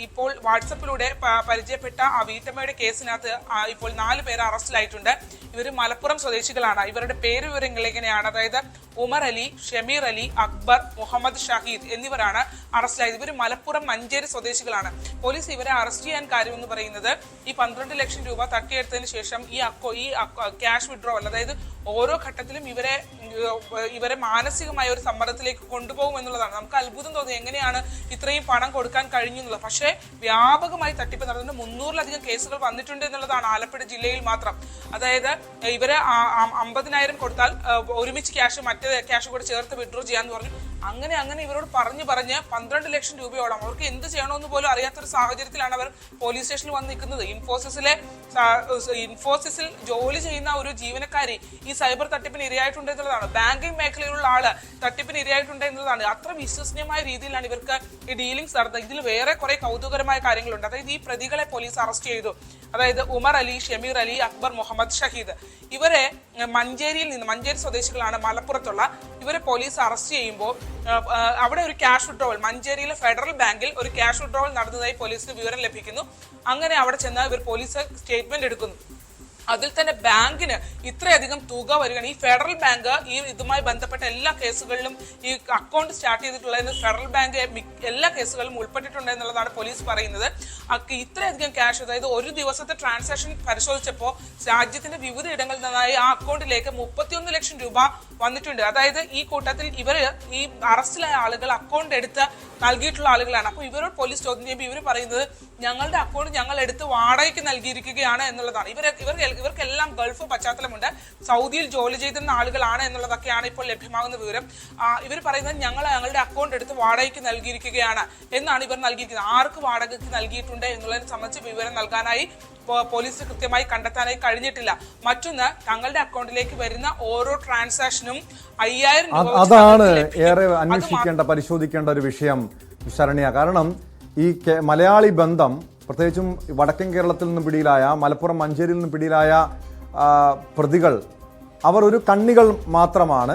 ഇപ്പോൾ വാട്സപ്പിലൂടെ പരിചയപ്പെട്ട ആ വീട്ടമ്മയുടെ കേസിനകത്ത് ഇപ്പോൾ 4 പേര് അറസ്റ്റിലായിട്ടുണ്ട്. ഇവർ മലപ്പുറം സ്വദേശികളാണ്. ഇവരുടെ പേര് വിവരങ്ങൾ എങ്ങനെയാണ്? അതായത് ഉമർ അലി, ഷമീർ അലി, അക്ബർ, മുഹമ്മദ് ഷഹീദ് എന്നിവരാണ് അറസ്റ്റിലായത്. ഇവർ മലപ്പുറം മഞ്ചേരി സ്വദേശികളാണ്. പോലീസ് ഇവരെ അറസ്റ്റ് ചെയ്യാൻ കാര്യമെന്ന് പറയുന്നത് ഈ 12 ലക്ഷം രൂപ തട്ടിയെടുത്തതിന് ശേഷം ഈ ക്യാഷ് വിഡ്രോവൽ, അതായത് ഓരോ ഘട്ടത്തിലും ഇവരെ മാനസികമായ ഒരു സമ്മർദ്ദത്തിലേക്ക് കൊണ്ടുപോകും എന്നുള്ളതാണ്. നമുക്ക് അത്ഭുതം തോന്നി എങ്ങനെയാണ് ഇത്രയും പണം കൊടുക്കാൻ കഴിഞ്ഞു എന്നുള്ളത്. പക്ഷേ വ്യാപകമായി തട്ടിപ്പ് നടന്നിട്ട് 300-ലധികം കേസുകൾ വന്നിട്ടുണ്ട് എന്നുള്ളതാണ് ആലപ്പുഴ ജില്ലയിൽ മാത്രം. അതായത് ഇവരെ 50,000 കൊടുത്താൽ ഒരുമിച്ച് മറ്റേ ക്യാഷ് കൂടെ ചേർത്ത് വിഡ്രോ ചെയ്യാന്ന് പറഞ്ഞു. അങ്ങനെ ഇവരോട് പറഞ്ഞ് 12 ലക്ഷം രൂപയോളം അവർക്ക് എന്ത് ചെയ്യണമെന്ന് പോലും അറിയാത്തൊരു സാഹചര്യത്തിലാണ് അവർ പോലീസ് സ്റ്റേഷനിൽ വന്ന് നിൽക്കുന്നത്. ഇൻഫോസിസിൽ ജോലി ചെയ്യുന്ന ഒരു ജീവനക്കാരി ഈ സൈബർ തട്ടിപ്പിന് ഇരയായിട്ടുണ്ട് എന്നുള്ളതാണ്. ബാങ്കിംഗ് മേഖലയിലുള്ള ആള് തട്ടിപ്പിന് ഇരയായിട്ടുണ്ട് എന്നുള്ളതാണ്. അത്ര വിശ്വസനീയമായ രീതിയിലാണ് ഇവർക്ക് ഈ ഡീലിംഗ്സ് നടത്തുന്നത്. ഇതിൽ വേറെ കുറെ കൗതുകരമായ കാര്യങ്ങളുണ്ട്. അതായത് ഈ പ്രതികളെ പോലീസ് അറസ്റ്റ് ചെയ്തു. അതായത് ഉമർ അലി, ഷമീർ അലി, അക്ബർ, മുഹമ്മദ് ഷഹീദ്. ഇവരെ മഞ്ചേരി സ്വദേശികളാണ്, മലപ്പുറത്തുള്ള. ഇവരെ പോലീസ് അറസ്റ്റ് ചെയ്യുമ്പോൾ അവിടെ ഒരു ക്യാഷ് വിഡ്രോവൽ, മഞ്ചേരിയിലെ ഫെഡറൽ ബാങ്കിൽ ഒരു ക്യാഷ് വിഡ്രോവൽ നടന്നതായി പോലീസിന് വിവരം ലഭിക്കുന്നു. അങ്ങനെ അവിടെ ചെന്ന് ഇവർ പോലീസ് സ്റ്റേറ്റ്മെന്റ് എടുക്കുന്നു. അതിൽ തന്നെ ബാങ്കിന് ഇത്രയധികം തുക വരികയാണ്. ഈ ഫെഡറൽ ബാങ്ക് ഇതുമായി ബന്ധപ്പെട്ട എല്ലാ കേസുകളിലും ഈ അക്കൗണ്ട് സ്റ്റാർട്ട് ചെയ്തിട്ടുള്ളതിന് ഫെഡറൽ ബാങ്ക് എല്ലാ കേസുകളിലും ഉൾപ്പെട്ടിട്ടുണ്ട് എന്നുള്ളതാണ് പോലീസ് പറയുന്നത്. ഇത്രയധികം ക്യാഷ്, അതായത് ഒരു ദിവസത്തെ ട്രാൻസാക്ഷൻ പരിശോധിച്ചപ്പോൾ രാജ്യത്തിന്റെ വിവിധ ഇടങ്ങളിൽ നിന്നായി ആ അക്കൗണ്ടിലേക്ക് 31 ലക്ഷം രൂപ വന്നിട്ടുണ്ട്. അതായത് ഈ കൂട്ടത്തിൽ ഈ അറസ്റ്റിലായ ആളുകൾ അക്കൗണ്ട് എടുത്ത് നൽകിയിട്ടുള്ള ആളുകളാണ്. അപ്പൊ ഇവരോട് പോലീസ് ചോദ്യം ചെയ്യുമ്പോൾ ഇവർ പറയുന്നത് ഞങ്ങളുടെ അക്കൗണ്ട് ഞങ്ങൾ എടുത്ത് വാടകയ്ക്ക് നൽകിയിരിക്കുകയാണ് എന്നുള്ളതാണ്. ഇവർക്കെല്ലാം ഗൾഫ് പശ്ചാത്തലമുണ്ട്, സൗദിയിൽ ജോലി ചെയ്തിരുന്ന ആളുകളാണ് എന്നുള്ളതൊക്കെയാണ് ഇപ്പോൾ ലഭ്യമാകുന്ന വിവരം. ഇവർ പറയുന്നത് ഞങ്ങളുടെ അക്കൗണ്ട് എടുത്ത് വാടകയ്ക്ക് നൽകിയിരിക്കുകയാണ് എന്നാണ് ഇവർ നൽകിയിരിക്കുന്നത്. ആർക്ക് വാടകയ്ക്ക് നൽകിയിട്ടുണ്ട് എന്നുള്ളതിനെ സംബന്ധിച്ച് വിവരം നൽകാനായി പോലീസ് കൃത്യമായി കണ്ടെത്താനായി കഴിഞ്ഞിട്ടില്ല. മറ്റൊന്ന്, തങ്ങളുടെ അക്കൗണ്ടിലേക്ക് വരുന്ന ഓരോ ട്രാൻസാക്ഷനും 5,000 രൂപ. അതാണ് ഏറെ അന്വേഷിക്കേണ്ട, പരിശോധിക്കേണ്ട ഒരു വിഷയം ശരണ്യ. കാരണം ഈ മലയാളി ബന്ധം, പ്രത്യേകിച്ചും വടക്കൻ കേരളത്തിൽ നിന്നും പിടിയിലായ, മലപ്പുറം മഞ്ചേരിയിൽ നിന്നും പിടിയിലായ പ്രതികൾ, അവർ ഒരു കണ്ണികൾ മാത്രമാണ്.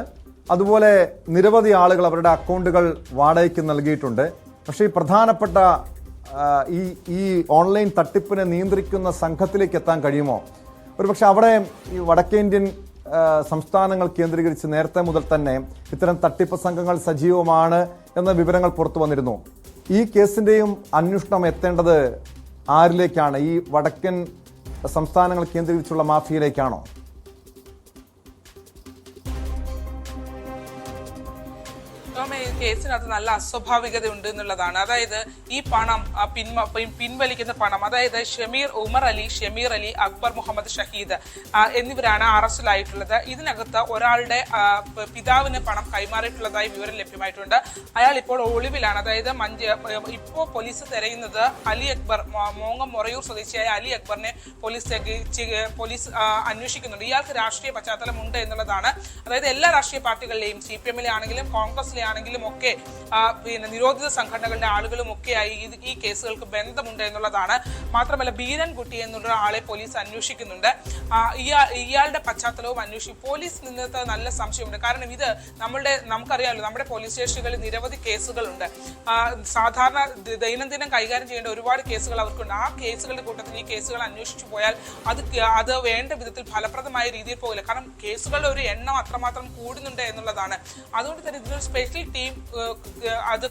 അതുപോലെ നിരവധി ആളുകൾ അവരുടെ അക്കൗണ്ടുകൾ വാടകയ്ക്ക് നൽകിയിട്ടുണ്ട്. പക്ഷേ ഈ പ്രധാനപ്പെട്ട ഈ ഓൺലൈൻ തട്ടിപ്പിനെ നിയന്ത്രിക്കുന്ന സംഘത്തിലേക്ക് എത്താൻ കഴിയുമോ? ഒരുപക്ഷെ അവിടെ ഈ വടക്കേന്ത്യൻ സംസ്ഥാനങ്ങൾ കേന്ദ്രീകരിച്ച് നേരത്തെ മുതൽ തന്നെ ഇത്തരം തട്ടിപ്പ് സംഘങ്ങൾ സജീവമാണ് എന്ന വിവരങ്ങൾ പുറത്തു വന്നിരുന്നു. ഈ കേസിന്റെയും അന്വേഷണം എത്തേണ്ടത് ആരിലേക്കാണ്? ഈ വടക്കൻ സംസ്ഥാനങ്ങൾ കേന്ദ്രീകരിച്ചുള്ള മാഫിയയിലേക്കാണോ? കേസിനകത്ത് നല്ല അസ്വാഭാവികത ഉണ്ട് എന്നുള്ളതാണ്. അതായത് ഈ പണം പിൻവലിക്കുന്ന പണം, അതായത് ഉമർ അലി, ഷമീർ അലി, അക്ബർ, മുഹമ്മദ് ഷഹീദ് എന്നിവരാണ് അറസ്റ്റിലായിട്ടുള്ളത്. ഇതിനകത്ത് ഒരാളുടെ പിതാവിന് പണം കൈമാറിയിട്ടുള്ളതായി വിവരം ലഭ്യമായിട്ടുണ്ട്. അയാൾ ഇപ്പോൾ ഒളിവിലാണ്. അതായത് ഇപ്പോൾ പോലീസ് തെരയുന്നത് അലി അക്ബർ, മോങ്ങം മൊറയൂർ സ്വദേശിയായ അലി അക്ബറിനെ പോലീസ് അന്വേഷിക്കുന്നുണ്ട്. ഇയാൾക്ക് രാഷ്ട്രീയ പശ്ചാത്തലം ഉണ്ട് എന്നുള്ളതാണ്. അതായത് എല്ലാ രാഷ്ട്രീയ പാർട്ടികളിലെയും, CPM-ലെ ആണെങ്കിലും കോൺഗ്രസിലെ ആണെങ്കിലും ഒക്കെ നിരോധിത സംഘടനകളുടെ ആളുകളും ഒക്കെയായി ഈ കേസുകൾക്ക് ബന്ധമുണ്ട് എന്നുള്ളതാണ്. മാത്രമല്ല ബീരൻകുട്ടി എന്നുള്ള ആളെ പോലീസ് അന്വേഷിക്കുന്നുണ്ട്. ഇയാളുടെ പശ്ചാത്തലവും അന്വേഷിക്കും. പോലീസ് നിന്നത്തെ നല്ല സംശയമുണ്ട്. കാരണം ഇത് നമുക്കറിയാമല്ലോ, നമ്മുടെ പോലീസ് സ്റ്റേഷനുകളിൽ നിരവധി കേസുകളുണ്ട്. സാധാരണ ദൈനംദിനം കൈകാര്യം ചെയ്യേണ്ട ഒരുപാട് കേസുകൾ അവർക്കുണ്ട്. ആ കേസുകളുടെ കൂട്ടത്തിൽ ഈ കേസുകൾ അന്വേഷിച്ചു പോയാൽ അത് വേണ്ട വിധത്തിൽ ഫലപ്രദമായ രീതിയിൽ പോകില്ല. കാരണം കേസുകളുടെ ഒരു എണ്ണം അത്രമാത്രം കൂടുന്നുണ്ട് എന്നുള്ളതാണ്. അതുകൊണ്ട് തന്നെ ഇതിനൊരു സ്പെഷ്യൽ ടീം അത്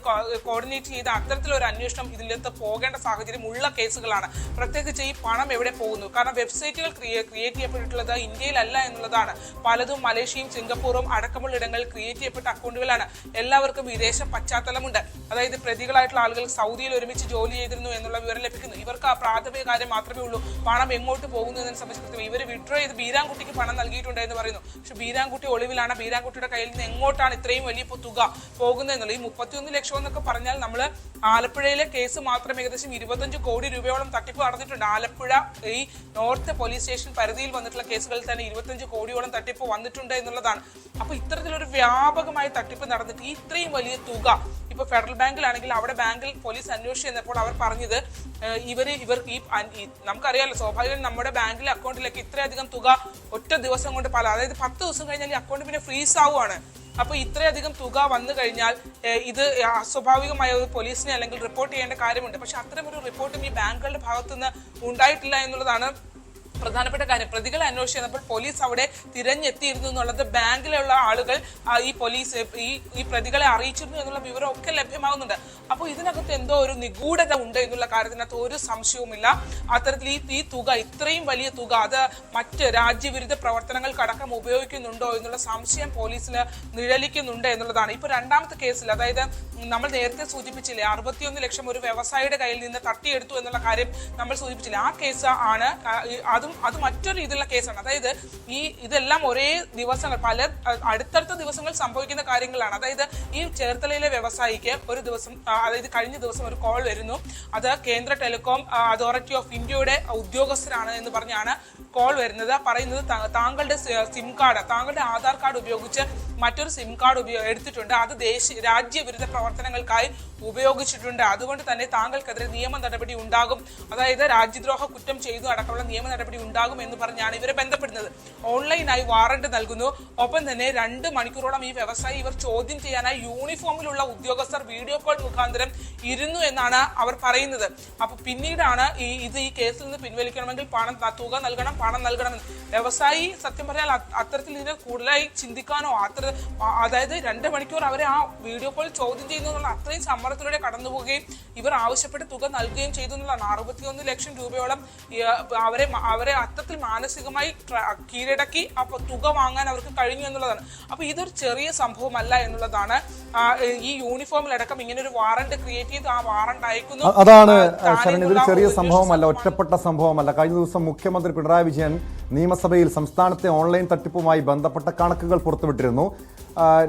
കോർഡിനേറ്റ് ചെയ്ത അത്തരത്തിലൊരു അന്വേഷണം ഇതിലേക്ക് പോകേണ്ട സാഹചര്യം ഉള്ള കേസുകളാണ്. പ്രത്യേകിച്ച് ഈ പണം എവിടെ പോകുന്നു? കാരണം വെബ്സൈറ്റുകൾ ക്രിയേറ്റ് ചെയ്യപ്പെട്ടിട്ടുള്ളത് ഇന്ത്യയിലല്ല എന്നുള്ളതാണ്. പലതും മലേഷ്യയും സിംഗപ്പൂറും അടക്കമുള്ള ഇടങ്ങളിൽ ക്രിയേറ്റ് ചെയ്യപ്പെട്ട അക്കൗണ്ടുകളാണ്. എല്ലാവർക്കും വിദേശ പശ്ചാത്തലമുണ്ട്. അതായത് പ്രതികളായിട്ടുള്ള ആളുകൾ സൗദിയിൽ ഒരുമിച്ച് ജോലി ചെയ്തിരുന്നു എന്നുള്ള വിവരം ലഭിക്കുന്നു. ഇവർക്ക് ആ പ്രാഥമിക കാര്യം മാത്രമേ ഉള്ളൂ, പണം എങ്ങോട്ട് പോകുന്നു എന്നതിനെ സംബന്ധിച്ച്. ഇവർ വിഡ്രോ ചെയ്ത് ബീരാൻകുട്ടിക്ക് പണം നൽകിയിട്ടുണ്ട് എന്ന് പറയുന്നു. പക്ഷെ ബീരാൻകുട്ടി ഒളിവിലാണ്. ബീരാൻകുട്ടിയുടെ കയ്യിൽ നിന്ന് എങ്ങോട്ടാണ് ഇത്രയും വലിയ തുക പോകുന്നത് എന്നുള്ളത്. ഈ 31 ലക്ഷം എന്നൊക്കെ പറഞ്ഞാൽ നമ്മൾ ആലപ്പുഴയിലെ കേസ് മാത്രം ഏകദേശം 25 കോടി രൂപയോളം തട്ടിപ്പ് നടന്നിട്ടുണ്ട്. ആലപ്പുഴ ഈ നോർത്ത് പോലീസ് സ്റ്റേഷൻ പരിധിയിൽ വന്നിട്ടുള്ള കേസുകളിൽ തന്നെ 25 കോടിയോളം തട്ടിപ്പ് വന്നിട്ടുണ്ട് എന്നുള്ളതാണ്. അപ്പൊ ഇത്തരത്തിലൊരു വ്യാപകമായ തട്ടിപ്പ് നടന്നിട്ട് ഇത്രയും വലിയ തുക ഇപ്പൊ ഫെഡറൽ ബാങ്കിലാണെങ്കിൽ അവിടെ ബാങ്കിൽ പോലീസ് അന്വേഷിച്ച് ചെന്നപ്പോൾ അവർ പറഞ്ഞത് ഇവർക്ക് ഈ നമുക്കറിയാലോ, സ്വാഭാവികം നമ്മുടെ ബാങ്കിലെ അക്കൗണ്ടിലേക്ക് ഇത്രയധികം തുക ഒറ്റ ദിവസം കൊണ്ട് അതായത് 10 ദിവസം കഴിഞ്ഞാൽ ഈ അക്കൗണ്ട് പിന്നെ ഫ്രീസ് ആവുകയാണ്. അപ്പൊ ഇത്രയധികം തുക വന്നു കഴിഞ്ഞാൽ ഇത് അസ്വാഭാവികമായ ഒരു പോലീസിനെ അല്ലെങ്കിൽ റിപ്പോർട്ട് ചെയ്യേണ്ട കാര്യമുണ്ട്. പക്ഷെ അത്തരമൊരു റിപ്പോർട്ടും ഈ ബാങ്കുകളുടെ ഭാഗത്തുനിന്ന് ഉണ്ടായിട്ടില്ല എന്നുള്ളതാണ് പ്രധാനപ്പെട്ട കാര്യം. പ്രതികളെ അന്വേഷിച്ച് ചെന്നപ്പോൾ പോലീസ് അവിടെ തിരഞ്ഞെത്തിയിരുന്നു എന്നുള്ളത് ബാങ്കിലുള്ള ആളുകൾ ഈ പ്രതികളെ അറിയിച്ചിരുന്നു എന്നുള്ള വിവരം ഒക്കെ ലഭ്യമാകുന്നുണ്ട്. അപ്പോൾ ഇതിനകത്ത് എന്തോ ഒരു നിഗൂഢത ഉണ്ട് എന്നുള്ള കാര്യത്തിനകത്ത് ഒരു സംശയവുമില്ല. അത്തരത്തിൽ ഈ തുക, ഇത്രയും വലിയ തുക, അത് മറ്റ് രാജ്യവിരുദ്ധ പ്രവർത്തനങ്ങൾക്കടക്കം ഉപയോഗിക്കുന്നുണ്ടോ എന്നുള്ള സംശയം പോലീസിന് നിഴലിക്കുന്നുണ്ട് എന്നുള്ളതാണ്. ഇപ്പൊ രണ്ടാമത്തെ കേസിൽ, അതായത് നമ്മൾ നേരത്തെ സൂചിപ്പിച്ചില്ലേ 61 ലക്ഷം ഒരു വ്യവസായിയുടെ കയ്യിൽ നിന്ന് തട്ടിയെടുത്തു എന്നുള്ള കാര്യം നമ്മൾ സൂചിപ്പിച്ചില്ലേ, ആ കേസ് ആണ്. അത് മറ്റൊരു രീതിയിലുള്ള കേസാണ്. അതായത് ഇതെല്ലാം ഒരേ ദിവസങ്ങൾ, പല അടുത്തടുത്ത ദിവസങ്ങൾ സംഭവിക്കുന്ന കാര്യങ്ങളാണ്. അതായത് ഈ ചേർത്തലയിലെ വ്യവസായിക്ക് ഒരു ദിവസം, അതായത് കഴിഞ്ഞ ദിവസം ഒരു കോൾ വരുന്നു. അത് കേന്ദ്ര ടെലികോം അതോറിറ്റി ഓഫ് ഇന്ത്യയുടെ ഉദ്യോഗസ്ഥരാണ് എന്ന് പറഞ്ഞാണ് കോൾ വരുന്നത്. പറയുന്നത് താങ്കളുടെ സിം കാർഡ്, താങ്കളുടെ ആധാർ കാർഡ് ഉപയോഗിച്ച് മറ്റൊരു സിം കാർഡ് എടുത്തിട്ടുണ്ട്, അത് രാജ്യവിരുദ്ധ പ്രവർത്തനങ്ങൾക്കായി ഉപയോഗിച്ചിട്ടുണ്ട്, അതുകൊണ്ട് തന്നെ താങ്കൾക്കെതിരെ നിയമ നടപടി ഉണ്ടാകും, അതായത് രാജ്യദ്രോഹ കുറ്റം ചെയ്തു അടക്കമുള്ള നിയമ നടപടി ഉണ്ടാകും എന്ന് പറഞ്ഞാണ് ഇവരെ ബന്ധപ്പെടുന്നത്. ഓൺലൈനായി വാറന്റ് നൽകുന്നു. ഒപ്പം തന്നെ 2 മണിക്കൂറോളം ഈ വ്യവസായി ഇവർ ചോദ്യം ചെയ്യാനായി യൂണിഫോമിലുള്ള ഉദ്യോഗസ്ഥർ വീഡിയോ കോൾ മുഖാന്തരം ഇരുന്നു എന്നാണ് അവർ പറയുന്നത്. അപ്പൊ പിന്നീടാണ് ഈ കേസിൽ നിന്ന് പിൻവലിക്കണമെങ്കിൽ തുക നൽകണം, പണം നൽകണമെന്ന്. വ്യവസായി സത്യം പറഞ്ഞാൽ അത്തരത്തിൽ ഇതിനെ കൂടുതലായി ചിന്തിക്കാനോ അതായത് 2 മണിക്കൂർ അവരെ ആ വീഡിയോ കോൾ ചോദ്യം ചെയ്യുന്നു എന്നുള്ള അത്രയും സമ്മർദ്ദത്തിലൂടെ കടന്നുപോവുകയും ഇവർ ആവശ്യപ്പെട്ട തുക നൽകുകയും ചെയ്തു എന്നുള്ളതാണ്. 61 ലക്ഷം രൂപയോളം അവരെ അത്തരത്തിൽ മാനസികമായി കീഴടക്കി തുക വാങ്ങാൻ അവർക്ക് കഴിഞ്ഞു എന്നുള്ളതാണ്. അപ്പൊ ഇതൊരു ചെറിയ സംഭവമല്ല എന്നുള്ളതാണ്. ഈ യൂണിഫോമിലടക്കം ഇങ്ങനെ ഒരു വാറന്റ് ക്രിയേറ്റ് ചെയ്ത് ആ വാറന്റ് അയക്കുന്നു. അതാണ് ശരൺ, ഇതൊരു ചെറിയ സംഭവമല്ല, ഒറ്റപ്പെട്ട സംഭവമല്ല. കഴിഞ്ഞ ദിവസം മുഖ്യമന്ത്രി പിണറായി വിജയൻ നിയമസഭയിൽ സംസ്ഥാനത്തെ ഓൺലൈൻ തട്ടിപ്പുമായി ബന്ധപ്പെട്ട കണക്കുകൾ പുറത്തുവിട്ടിരുന്നു.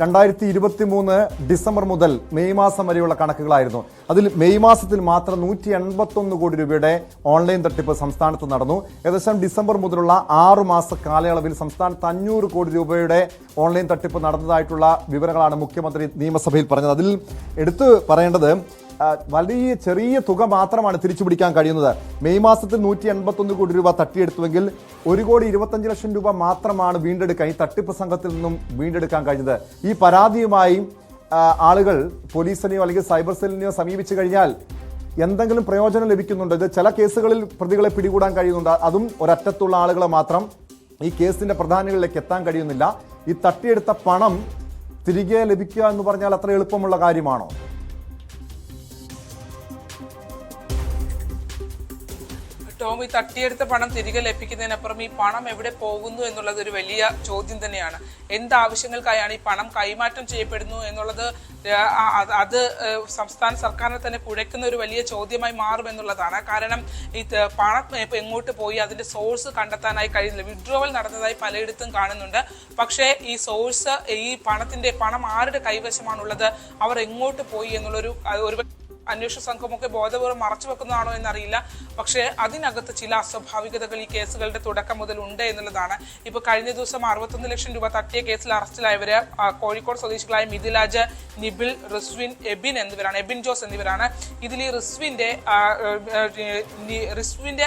2023 ഡിസംബർ മുതൽ മെയ് മാസം വരെയുള്ള കണക്കുകളായിരുന്നു. അതിൽ മെയ് മാസത്തിൽ മാത്രം 181 കോടി രൂപയുടെ ഓൺലൈൻ തട്ടിപ്പ് സംസ്ഥാനത്ത് നടന്നു. ഏകദേശം ഡിസംബർ മുതലുള്ള 6 മാസ കാലയളവിൽ സംസ്ഥാനത്ത് 500 കോടി രൂപയുടെ ഓൺലൈൻ തട്ടിപ്പ് നടന്നതായിട്ടുള്ള വിവരങ്ങളാണ് മുഖ്യമന്ത്രി നിയമസഭയിൽ പറഞ്ഞത്. അതിൽ എടുത്തു പറയേണ്ടത് വലിയ ചെറിയ തുക മാത്രമാണ് തിരിച്ചുപിടിക്കാൻ കഴിയുന്നത്. മെയ് മാസത്തിൽ 181 കോടി രൂപ തട്ടിയെടുത്തുവെങ്കിൽ 1,25,00,000 രൂപ മാത്രമാണ് ഈ തട്ടിപ്പ് സംഘത്തിൽ നിന്നും വീണ്ടെടുക്കാൻ കഴിഞ്ഞത്. ഈ പരാതിയുമായി ആളുകൾ പോലീസിനെയോ അല്ലെങ്കിൽ സൈബർ സെല്ലിനെയോ സമീപിച്ചു കഴിഞ്ഞാൽ എന്തെങ്കിലും പ്രയോജനം ലഭിക്കുന്നുണ്ട്? ഇത് ചില കേസുകളിൽ പ്രതികളെ പിടികൂടാൻ കഴിയുന്നുണ്ട്, അതും ഒരറ്റത്തുള്ള ആളുകളെ മാത്രം ഈ കേസിന്റെ പ്രധാനികളിലേക്ക് എത്താൻ കഴിയുന്നില്ല. ഈ തട്ടിയെടുത്ത പണം തിരികെ ലഭിക്കുക എന്ന് പറഞ്ഞാൽ അത്ര എളുപ്പമുള്ള കാര്യമാണോ? ടോം, ഈ തട്ടിയെടുത്ത പണം തിരികെ ലഭിക്കുന്നതിനപ്പുറം ഈ പണം എവിടെ പോകുന്നു എന്നുള്ളത് ഒരു വലിയ ചോദ്യം തന്നെയാണ്. എന്താവശ്യങ്ങൾക്കായാണ് ഈ പണം കൈമാറ്റം ചെയ്യപ്പെടുന്നു എന്നുള്ളത് അത് സംസ്ഥാന സർക്കാരിനെ തന്നെ കുഴക്കുന്ന ഒരു വലിയ ചോദ്യമായി മാറും എന്നുള്ളതാണ്. കാരണം ഈ പണം എങ്ങോട്ട് പോയി അതിന്റെ സോഴ്സ് കണ്ടെത്താനായി കഴിയുന്നില്ല. വിഡ്രോവൽ നടന്നതായി പലയിടത്തും കാണുന്നുണ്ട്. പക്ഷേ ഈ സോഴ്സ്, ഈ പണം ആരുടെ കൈവശമാണുള്ളത്, അവർ എങ്ങോട്ട് പോയി എന്നുള്ളൊരു അന്വേഷണ സംഘമൊക്കെ ബോധപൂർവ്വം മറച്ചു വെക്കുന്നതാണോ എന്നറിയില്ല. പക്ഷേ അതിനകത്ത് ചില അസ്വാഭാവികതകൾ ഈ കേസുകളുടെ തുടക്കം മുതൽ ഉണ്ട് എന്നുള്ളതാണ്. ഇപ്പൊ കഴിഞ്ഞ ദിവസം 61 ലക്ഷം രൂപ തട്ടിയ കേസിൽ അറസ്റ്റിലായവര് കോഴിക്കോട് സ്വദേശികളായ മിഥിലാജ്, നിബിൽ, റിസ്വിൻ, എബിൻ ജോസ് എന്നിവരാണ്. ഇതിൽ ഈ റിസ്വിന്റെ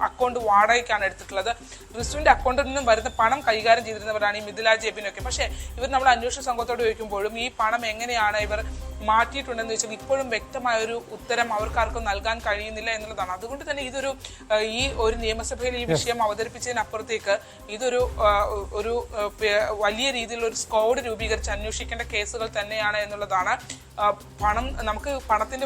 അക്കൗണ്ട് വാടകയ്ക്കാണ് എടുത്തിട്ടുള്ളത്. റിസ്വിന്റെ അക്കൗണ്ടിൽ നിന്നും വരുന്ന പണം കൈകാര്യം ചെയ്തിരുന്നവരാണ് ഈ മിഥിലാജ്, എബിനൊക്കെ. പക്ഷേ ഇവർ നമ്മുടെ അന്വേഷണ സംഘത്തോട് ചോദിക്കുമ്പോഴും ഈ പണം എങ്ങനെയാണ് ഇവർ മാറ്റിയിട്ടുണ്ടെന്ന് വെച്ചാൽ ഇപ്പോഴും വ്യക്തമായ ഒരു ഉത്തരം അവർക്കാർക്കും നൽകാൻ കഴിയുന്നില്ല എന്നുള്ളതാണ്. അതുകൊണ്ട് തന്നെ ഇതൊരു ഈ ഒരു നിയമസഭയിൽ ഈ വിഷയം അവതരിപ്പിച്ചതിനപ്പുറത്തേക്ക് ഇതൊരു വലിയ രീതിയിലുള്ള ഒരു സ്ക്വാഡ് രൂപീകരിച്ച് അന്വേഷിക്കേണ്ട കേസുകൾ തന്നെയാണ് എന്നുള്ളതാണ്. നമുക്ക്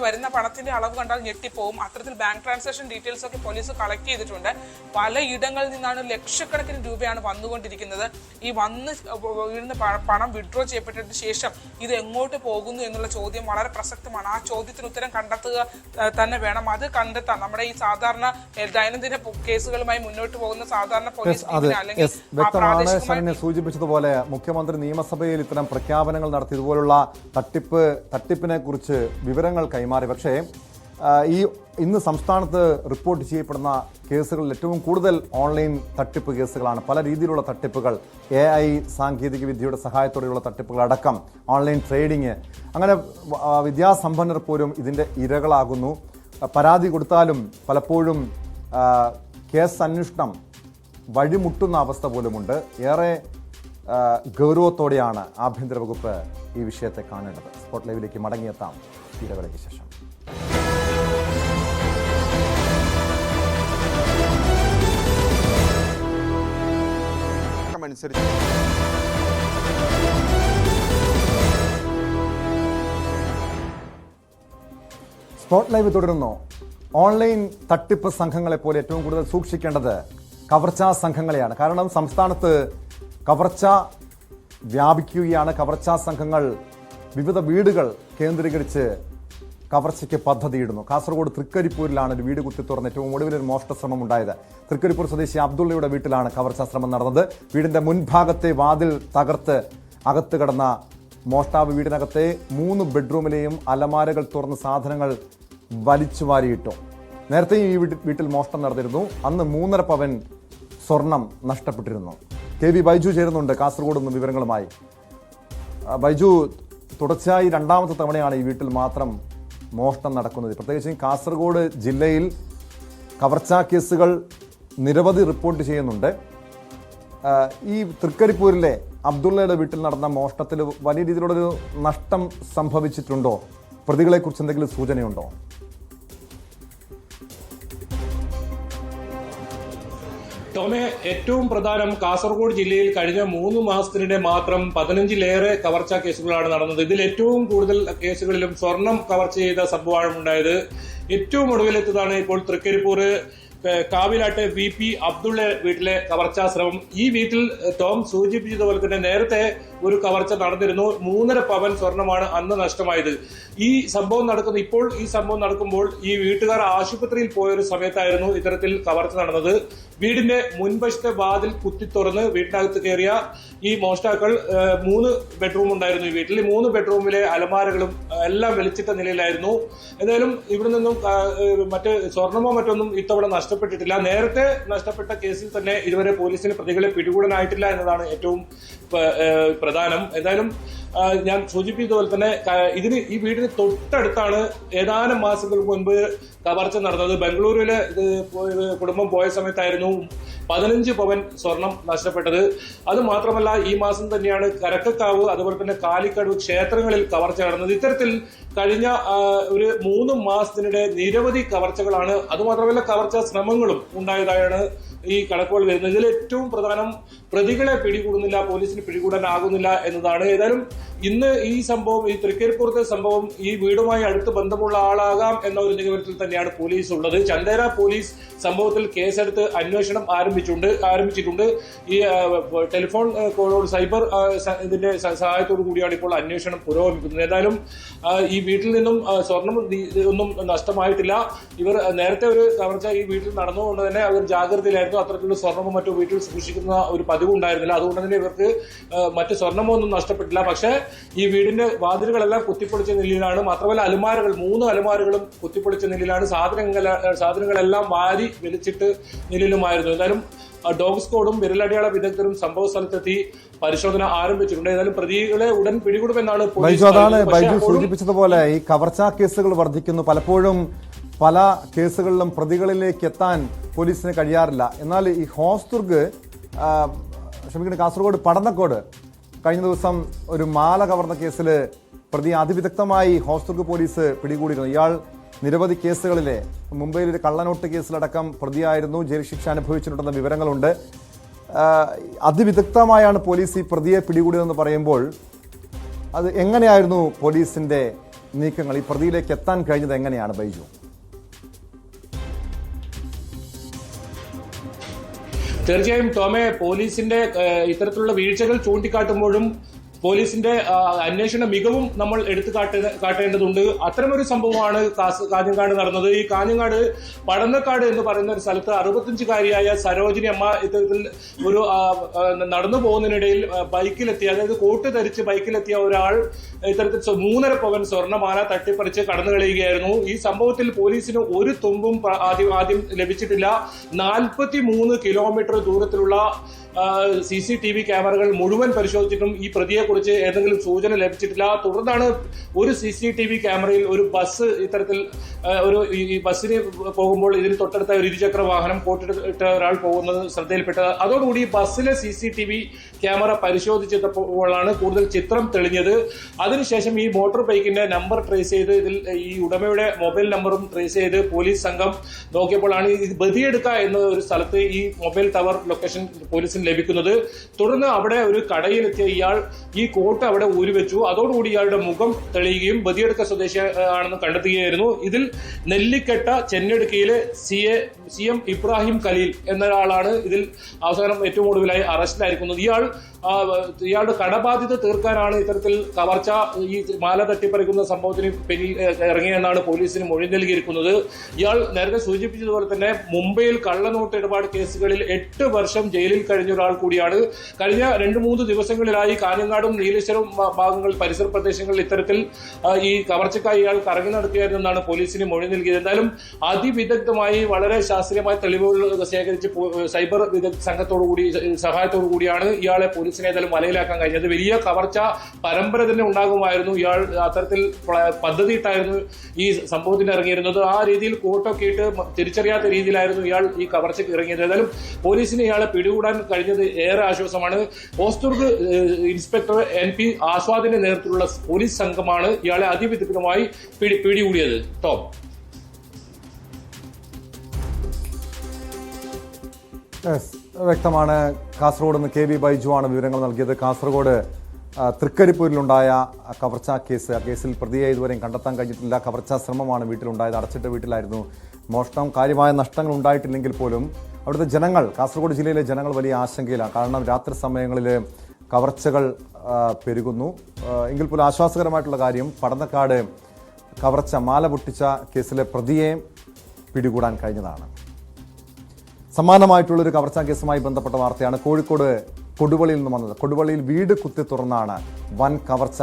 വരുന്ന പണത്തിന്റെ അളവ് കണ്ടാൽ ഞെട്ടിപ്പോവും. അത്തരത്തിൽ ബാങ്ക് ട്രാൻസാക്ഷൻ ഡീറ്റെയിൽസ് ഒക്കെ പോലീസ് കളക്ട് ചെയ്തിട്ടുണ്ട്. പലയിടങ്ങളിൽ നിന്നാണ് ലക്ഷക്കണക്കിന് രൂപയാണ് വന്നുകൊണ്ടിരിക്കുന്നത്. ഈ വീഴുന്ന പണം വിഡ്രോ ചെയ്യപ്പെട്ടതിന് ശേഷം ഇത് എങ്ങോട്ട് പോകുന്നു എന്നുള്ള ചോദ്യം വളരെ പ്രസക്തമാണ്. ആ ചോദ്യത്തിന് ഉത്തരം കണ്ടെത്തുക തന്നെ വേണം. അത് കണ്ടെത്താൻ നമ്മുടെ ഈ സാധാരണ ദൈനംദിന കേസുകളുമായി മുന്നോട്ട് പോകുന്ന സാധാരണ പോലീസ് വ്യക്തമാണ്. സൂചിപ്പിച്ചതുപോലെ മുഖ്യമന്ത്രി നിയമസഭയിൽ ഇത്തരം പ്രഖ്യാപനങ്ങൾ നടത്തി ഇതുപോലുള്ള തട്ടിപ്പിനെ കുറിച്ച് വിവരങ്ങൾ കൈമാറി. പക്ഷേ ഇന്ന് സംസ്ഥാനത്ത് റിപ്പോർട്ട് ചെയ്യപ്പെടുന്ന കേസുകളിൽ ഏറ്റവും കൂടുതൽ ഓൺലൈൻ തട്ടിപ്പ് കേസുകളാണ്. പല രീതിയിലുള്ള തട്ടിപ്പുകൾ, AI സാങ്കേതിക വിദ്യയുടെ സഹായത്തോടെയുള്ള തട്ടിപ്പുകൾ അടക്കം, ഓൺലൈൻ ട്രേഡിങ്, അങ്ങനെ വിദ്യാസമ്പന്നർ പോലും ഇതിൻ്റെ ഇരകളാകുന്നു. പരാതി കൊടുത്താലും പലപ്പോഴും കേസ് അന്വേഷണം വഴിമുട്ടുന്ന അവസ്ഥ പോലുമുണ്ട്. ഏറെ ഗൗരവത്തോടെയാണ് ആഭ്യന്തര വകുപ്പ് ഈ വിഷയത്തെ കാണേണ്ടത്. സ്പോട്ട് ലൈവിലേക്ക് മടങ്ങിയെത്താം ഇടവേളയ്ക്ക് ശേഷം. സ്പോട്ട് ലൈവ് തുടരുന്നു. ഓൺലൈൻ തട്ടിപ്പ് സംഘങ്ങളെ പോലെ ഏറ്റവും കൂടുതൽ സൂക്ഷിക്കേണ്ടത് കവർച്ചാ സംഘങ്ങളെയാണ്. കാരണം സംസ്ഥാനത്ത് കവർച്ച വ്യാപിക്കുകയാണ്. കവർച്ചാ സംഘങ്ങൾ വിവിധ വീടുകൾ കേന്ദ്രീകരിച്ച് കവർച്ചയ്ക്ക് പദ്ധതിയിടുന്നു. കാസർഗോഡ് തൃക്കരിപ്പൂരിലാണ് ഒരു വീട് കുത്തി തുറന്ന് ഏറ്റവും ഒടുവിലൊരു മോഷണ ശ്രമം ഉണ്ടായത്. തൃക്കരിപ്പൂർ സ്വദേശി അബ്ദുള്ളയുടെ വീട്ടിലാണ് കവർച്ചാ ശ്രമം നടന്നത്. വീടിന്റെ മുൻഭാഗത്തെ വാതിൽ തകർത്ത് അകത്ത് കടന്ന മോഷ്ടാവ് വീടിനകത്തെ 3 ബെഡ്റൂമിലെയും അലമാരകൾ തുറന്ന് സാധനങ്ങൾ വലിച്ചു വാരിയിട്ടു. നേരത്തെ ഈ വീട്ടിൽ മോഷണം നടന്നിരുന്നു. അന്ന് 3.5 പവൻ സ്വർണം നഷ്ടപ്പെട്ടിരുന്നു. KV ബൈജു ചേരുന്നുണ്ട് കാസർഗോഡ് നിന്ന് വിവരങ്ങളുമായി. ബൈജു, തുടർച്ചയായി 2ാമത്തെ തവണയാണ് ഈ വീട്ടിൽ മാത്രം മോഷണം നടക്കുന്നത്. പ്രത്യേകിച്ചും കാസർഗോഡ് ജില്ലയിൽ കവർച്ചാ കേസുകൾ നിരവധി റിപ്പോർട്ട് ചെയ്യുന്നുണ്ട്. ഈ തൃക്കരിപ്പൂരിലെ അബ്ദുള്ളയുടെ വീട്ടിൽ നടന്ന മോഷണത്തിൽ വലിയ രീതിയിലുള്ളൊരു നഷ്ടം സംഭവിച്ചിട്ടുണ്ടോ? പ്രതികളെക്കുറിച്ച് എന്തെങ്കിലും സൂചനയുണ്ടോ? ടോമെ, ഏറ്റവും പ്രധാനം കാസർഗോഡ് ജില്ലയിൽ കഴിഞ്ഞ 3 മാസത്തിനിടെ മാത്രം 15-ലേറെ കവർച്ചാ കേസുകളാണ് നടന്നത്. ഇതിൽ ഏറ്റവും കൂടുതൽ കേസുകളിലും സ്വർണം കവർച്ച ചെയ്ത സംഭവമാണ് ഉണ്ടായത്. ഏറ്റവും ഒടുവിലെത്തതാണ് ഇപ്പോൾ തൃക്കരിപ്പൂർ കാവിലാട്ടെ VP അബ്ദുള്ള വീട്ടിലെ കവർച്ചാ ശ്രമം. ഈ വീട്ടിൽ ടോം സൂചിപ്പിച്ചതുപോലെ തന്നെ നേരത്തെ ഒരു കവർച്ച നടന്നിരുന്നു. 3.5 പവൻ സ്വർണമാണ് അന്ന് നഷ്ടമായത്. ഈ സംഭവം നടക്കുമ്പോൾ ഈ വീട്ടുകാർ ആശുപത്രിയിൽ പോയൊരു സമയത്തായിരുന്നു ഇത്തരത്തിൽ കവർച്ച നടന്നത്. വീടിന്റെ മുൻവശത്തെ വാതിൽ കുത്തി തുറന്ന് വീട്ടിനകത്ത് കയറിയ ഈ മോഷ്ടാക്കൾ 3 ബെഡ്റൂം ഉണ്ടായിരുന്നു ഈ വീട്ടിൽ. 3 ബെഡ്റൂമിലെ അലമാരകളും എല്ലാം വലിച്ചിട്ട നിലയിലായിരുന്നു. എന്തായാലും ഇവിടെ നിന്നും മറ്റ് സ്വർണമോ മറ്റൊന്നും ഇത്തവണ നഷ്ടപ്പെട്ടിട്ടില്ല. നേരത്തെ നഷ്ടപ്പെട്ട കേസിൽ തന്നെ ഇതുവരെ പോലീസിന് പ്രതികളെ പിടികൂടാനായിട്ടില്ല എന്നതാണ് ഏറ്റവും പ്രധാനം. എന്തായാലും ഞാൻ സൂചിപ്പിച്ചതുപോലെ തന്നെ ഈ വീടിന് തൊട്ടടുത്താണ് ഏതാനും മാസങ്ങൾക്ക് മുൻപ് കവർച്ച നടന്നത്. ബംഗളൂരുവിലെ കുടുംബം പോയ സമയത്തായിരുന്നു 15 പവൻ സ്വർണം നഷ്ടപ്പെട്ടത്. അത് മാത്രമല്ല ഈ മാസം തന്നെയാണ് കരക്കക്കാവ് അതുപോലെ തന്നെ കാലിക്കടവ് ക്ഷേത്രങ്ങളിൽ കവർച്ച നടന്നത്. ഇത്തരത്തിൽ കഴിഞ്ഞ ഒരു 3 മാസത്തിനിടെ നിരവധി കവർച്ചകളാണ്, അതുമാത്രമല്ല കവർച്ചാ ശ്രമങ്ങളും ഉണ്ടായതായാണ് ഈ കണക്കുകൾ വരുന്നത്. ഇതിൽ ഏറ്റവും പ്രധാനം പ്രതികളെ പിടികൂടുന്നില്ല, പോലീസിന് പിടികൂടാനാകുന്നില്ല എന്നതാണ്. ഏതായാലും ഇന്ന് ഈ സംഭവം, ഈ തൃക്കരിപ്പൂരത്തെ സംഭവം ഈ വീടുമായി അടുത്ത് ബന്ധമുള്ള ആളാകാം എന്ന ഒരു നിഗമനത്തിൽ തന്നെയാണ് പോലീസ് ഉള്ളത്. ചന്ദേര പോലീസ് സംഭവത്തിൽ കേസെടുത്ത് അന്വേഷണം ആരംഭിച്ചിട്ടുണ്ട്. ഈ ടെലിഫോൺ കോളോട് സൈബർ ഇതിന്റെ സഹായത്തോടു കൂടിയാണ് ഇപ്പോൾ അന്വേഷണം പുരോഗമിക്കുന്നത്. ഏതായാലും ഈ വീട്ടിൽ നിന്നും സ്വർണം ഒന്നും നഷ്ടമായിട്ടില്ല. ഇവർ നേരത്തെ ഒരു കവർച്ച ഈ വീട്ടിൽ നടന്നുകൊണ്ട് തന്നെ അവർ ജാഗ്രതയിലായിരുന്നു. അത്തരത്തിലുള്ള സ്വർണമോ മറ്റോ വീട്ടിൽ സൂക്ഷിക്കുന്ന ഒരു പതിവ് ഉണ്ടായിരുന്നില്ല. അതുകൊണ്ട് തന്നെ ഇവർക്ക് മറ്റ് സ്വർണമോ ഒന്നും നഷ്ടപ്പെട്ടില്ല. പക്ഷേ ഈ വീടിന്റെ വാതിലുകളെല്ലാം കുത്തിപ്പൊളിച്ച നിലയിലാണ്. മാത്രമല്ല അലമാരകൾ 3 അലമാരകളും കുത്തിപ്പൊളിച്ച നിലയിലാണ്. സാധനങ്ങളെല്ലാം വാരി വലിച്ചിട്ട് നിലയിലുമായിരുന്നു. എന്തായാലും ഡോഗ് സ്ക്വാഡും വിരലടയാള വിദഗ്ധരും സംഭവ സ്ഥലത്തെത്തി പരിശോധന ആരംഭിച്ചിട്ടുണ്ട്. ഏതായാലും പ്രതികളെ ഉടൻ പിടികൂടുമെന്നാണ് ബൈജു സൂചിപ്പിച്ചതുപോലെ ഈ കവർച്ചാ കേസുകൾ വർദ്ധിക്കുന്നു. പലപ്പോഴും പല കേസുകളിലും പ്രതികളിലേക്ക് എത്താൻ പോലീസിന് കഴിയാറില്ല. എന്നാൽ ഈ കാസർഗോഡ് പടന്നക്കോട് കഴിഞ്ഞ ദിവസം ഒരു മാല കവർന്ന കേസിൽ പ്രതി അതിവിദഗ്ധമായി ഹോസ്ദുർഗ് പോലീസ് പിടികൂടിയിരുന്നു. ഇയാൾ നിരവധി കേസുകളിലെ മുംബൈയിൽ ഒരു കള്ളനോട്ട് കേസിലടക്കം പ്രതിയായിരുന്നു, ജയിൽ ശിക്ഷ അനുഭവിച്ചിട്ടുണ്ടെന്ന വിവരങ്ങളുണ്ട്. അതിവിദഗ്ധമായാണ് പോലീസ് ഈ പ്രതിയെ പിടികൂടിയതെന്ന് പറയുമ്പോൾ അത് എങ്ങനെയായിരുന്നു പോലീസിന്റെ നീക്കങ്ങൾ? ഈ പ്രതിയിലേക്ക് എത്താൻ കഴിഞ്ഞത് എങ്ങനെയാണ് ബൈജു? തീർച്ചയായും ടോമെ, പോലീസിന്റെ ഇത്തരത്തിലുള്ള വീഴ്ചകൾ ചൂണ്ടിക്കാട്ടുമ്പോഴും പോലീസിന്റെ അന്വേഷണ മികവും നമ്മൾ എടുത്തു കാട്ടേണ്ടതുണ്ട്. അത്തരമൊരു സംഭവമാണ് കാഞ്ഞങ്ങാട് നടന്നത്. ഈ കാഞ്ഞങ്ങാട് പടന്നക്കാട് എന്ന് പറയുന്ന ഒരു സ്ഥലത്ത് 65-കാരിയായ സരോജിനി അമ്മ ഇത്തരത്തിൽ ഒരു നടന്നു പോകുന്നതിനിടയിൽ ബൈക്കിലെത്തിയ, അതായത് കോട്ട് ധരിച്ച് ബൈക്കിലെത്തിയ ഒരാൾ ഇത്തരത്തിൽ 3.5 പവൻ സ്വർണ്ണമാല തട്ടിപ്പറിച്ച് കടന്നു കളയുകയായിരുന്നു. ഈ സംഭവത്തിൽ പോലീസിന് ഒരു തുമ്പും ആദ്യം ലഭിച്ചിട്ടില്ല. 43 കിലോമീറ്റർ ദൂരത്തിലുള്ള CCTV ക്യാമറകൾ മുഴുവൻ പരിശോധിച്ചിട്ടും ഈ പ്രതിയെക്കുറിച്ച് ഏതെങ്കിലും സൂചന ലഭിച്ചിട്ടില്ല. തുടർന്നാണ് ഒരു CCTV ക്യാമറയിൽ ഒരു ബസ് ഇത്തരത്തിൽ ഈ ബസ്സിന് പോകുമ്പോൾ ഇതിന് തൊട്ടടുത്ത ഒരു ഇരുചക്ര വാഹനം കോട്ടിട്ട ഒരാൾ പോകുന്നത് ശ്രദ്ധയിൽപ്പെട്ടത്. അതോടുകൂടി ബസ്സിലെ CCTV ക്യാമറ പരിശോധിച്ചപ്പോഴാണ് കൂടുതൽ ചിത്രം തെളിഞ്ഞത്. അതിനുശേഷം ഈ മോട്ടോർ ബൈക്കിന്റെ നമ്പർ ട്രേസ് ചെയ്ത് ഇതിൽ ഈ ഉടമയുടെ മൊബൈൽ നമ്പറും ട്രേസ് ചെയ്ത് പോലീസ് സംഘം നോക്കിയപ്പോഴാണ് ഈ ബദിയെടുക്ക എന്ന ഒരു സ്ഥലത്ത് ഈ മൊബൈൽ ടവർ ലൊക്കേഷൻ പോലീസിന് ലഭിക്കുന്നത്. തുടർന്ന് അവിടെ ഒരു കടയിലെത്തിയ ഇയാൾ ഈ കോട്ട് അവിടെ ഊരിവെച്ചു. അതോടുകൂടി ഇയാളുടെ മുഖം തെളിയുകയും ബദിയെടുക്ക സ്വദേശി ആണെന്ന് കണ്ടെത്തുകയായിരുന്നു. ഇതിൽ നെല്ലിക്കട്ട ചെന്നെടുക്കയിലെ CM ഇബ്രാഹിം ഖലീൽ എന്നൊരാളാണ് ഇതിൽ അവസാനം ഏറ്റവും ഒടുവിലായി അറസ്റ്റിലായിരിക്കുന്നത്. ഇയാളുടെ കടബാധ്യത തീർക്കാനാണ് ഇത്തരത്തിൽ കവർച്ച, ഈ മാല തട്ടിപ്പറിക്കുന്ന സംഭവത്തിന് പിന്നിൽ ഇറങ്ങിയെന്നാണ് പോലീസിന് മൊഴി നൽകിയിരിക്കുന്നത്. ഇയാൾ നേരത്തെ സൂചിപ്പിച്ചതുപോലെ തന്നെ മുംബൈയിൽ കള്ളനോട്ട് ഇടപാട് കേസുകളിൽ 8 വർഷം ജയിലിൽ കഴിഞ്ഞ ഒരാൾ കൂടിയാണ്. കഴിഞ്ഞ 2-3 ദിവസങ്ങളിലായി കാഞ്ഞങ്ങാടും നീലേശ്വരം ഭാഗങ്ങളിൽ പരിസര പ്രദേശങ്ങളിൽ ഇത്തരത്തിൽ ഈ കവർച്ചക്കായി ഇയാൾ കറങ്ങി നടക്കുകയായിരുന്നെന്നാണ് പോലീസിന് മൊഴി നൽകിയത്. എന്തായാലും അതിവിദഗ്ധമായി വളരെ ശാസ്ത്രീയമായ തെളിവുകൾ ശേഖരിച്ച് സൈബർ വിദഗ്ധ സഹായത്തോടു കൂടിയാണ് ഇയാളെ പോലീസിനെ ഏതായാലും വലയിലാക്കാൻ കഴിഞ്ഞത്. വലിയ കവർച്ച പരമ്പര തന്നെ ഉണ്ടാകുമായിരുന്നു. ഇയാൾ അത്തരത്തിൽ പദ്ധതിയിട്ടായിരുന്നു ഈ സംഭവത്തിന് ഇറങ്ങിയിരുന്നത്. ആ രീതിയിൽ കോട്ടൊക്കെ ഇട്ട് തിരിച്ചറിയാത്ത രീതിയിലായിരുന്നു ഇയാൾ ഈ കവർച്ചയ്ക്ക് ഇറങ്ങിയത്. ഏതായാലും പോലീസിന് ഇയാളെ പിടികൂടാൻ കഴിഞ്ഞത് ഏറെ ആശ്വാസമാണ്. ഹോസ്ദുർഗ് ഇൻസ്പെക്ടർ NP ആസ്വാദിന്റെ നേതൃത്വത്തിലുള്ള പോലീസ് സംഘമാണ് ഇയാളെ അതിവിദഗ്ധമായി പിടികൂടിയത്. ടോം, വ്യക്തമാണ്. കാസർഗോഡ് നിന്ന് KB ബൈജു ആണ് വിവരങ്ങൾ നൽകിയത്. കാസർഗോഡ് തൃക്കരിപ്പൂരിലുണ്ടായ കവർച്ചാ കേസ്, ആ കേസിൽ പ്രതിയെ ഇതുവരെയും കണ്ടെത്താൻ കഴിഞ്ഞിട്ടില്ല. കവർച്ചാ ശ്രമമാണ് വീട്ടിലുണ്ടായത്. അടച്ചിട്ട വീട്ടിലായിരുന്നു മോഷണം. കാര്യമായ നഷ്ടങ്ങൾ ഉണ്ടായിട്ടില്ലെങ്കിൽ പോലും അവിടുത്തെ ജനങ്ങൾ, കാസർഗോഡ് ജില്ലയിലെ ജനങ്ങൾ വലിയ ആശങ്കയിലാണ്. കാരണം രാത്രി സമയങ്ങളിൽ കവർച്ചകൾ പെരുകുന്നു. എങ്കിൽ പോലും ആശ്വാസകരമായിട്ടുള്ള കാര്യം പടന്നക്കാട് കവർച്ച, മാല പൊട്ടിച്ച കേസിലെ പ്രതിയെ പിടികൂടാൻ കഴിഞ്ഞതാണ്. സമാനമായിട്ടുള്ളൊരു കവർച്ചാ കേസുമായി ബന്ധപ്പെട്ട വാർത്തയാണ് കോഴിക്കോട് കൊടുവള്ളിയിൽ നിന്ന് വന്നത്. കൊടുവള്ളിയിൽ വീട് കുത്തി തുറന്നാണ് വൻ കവർച്ച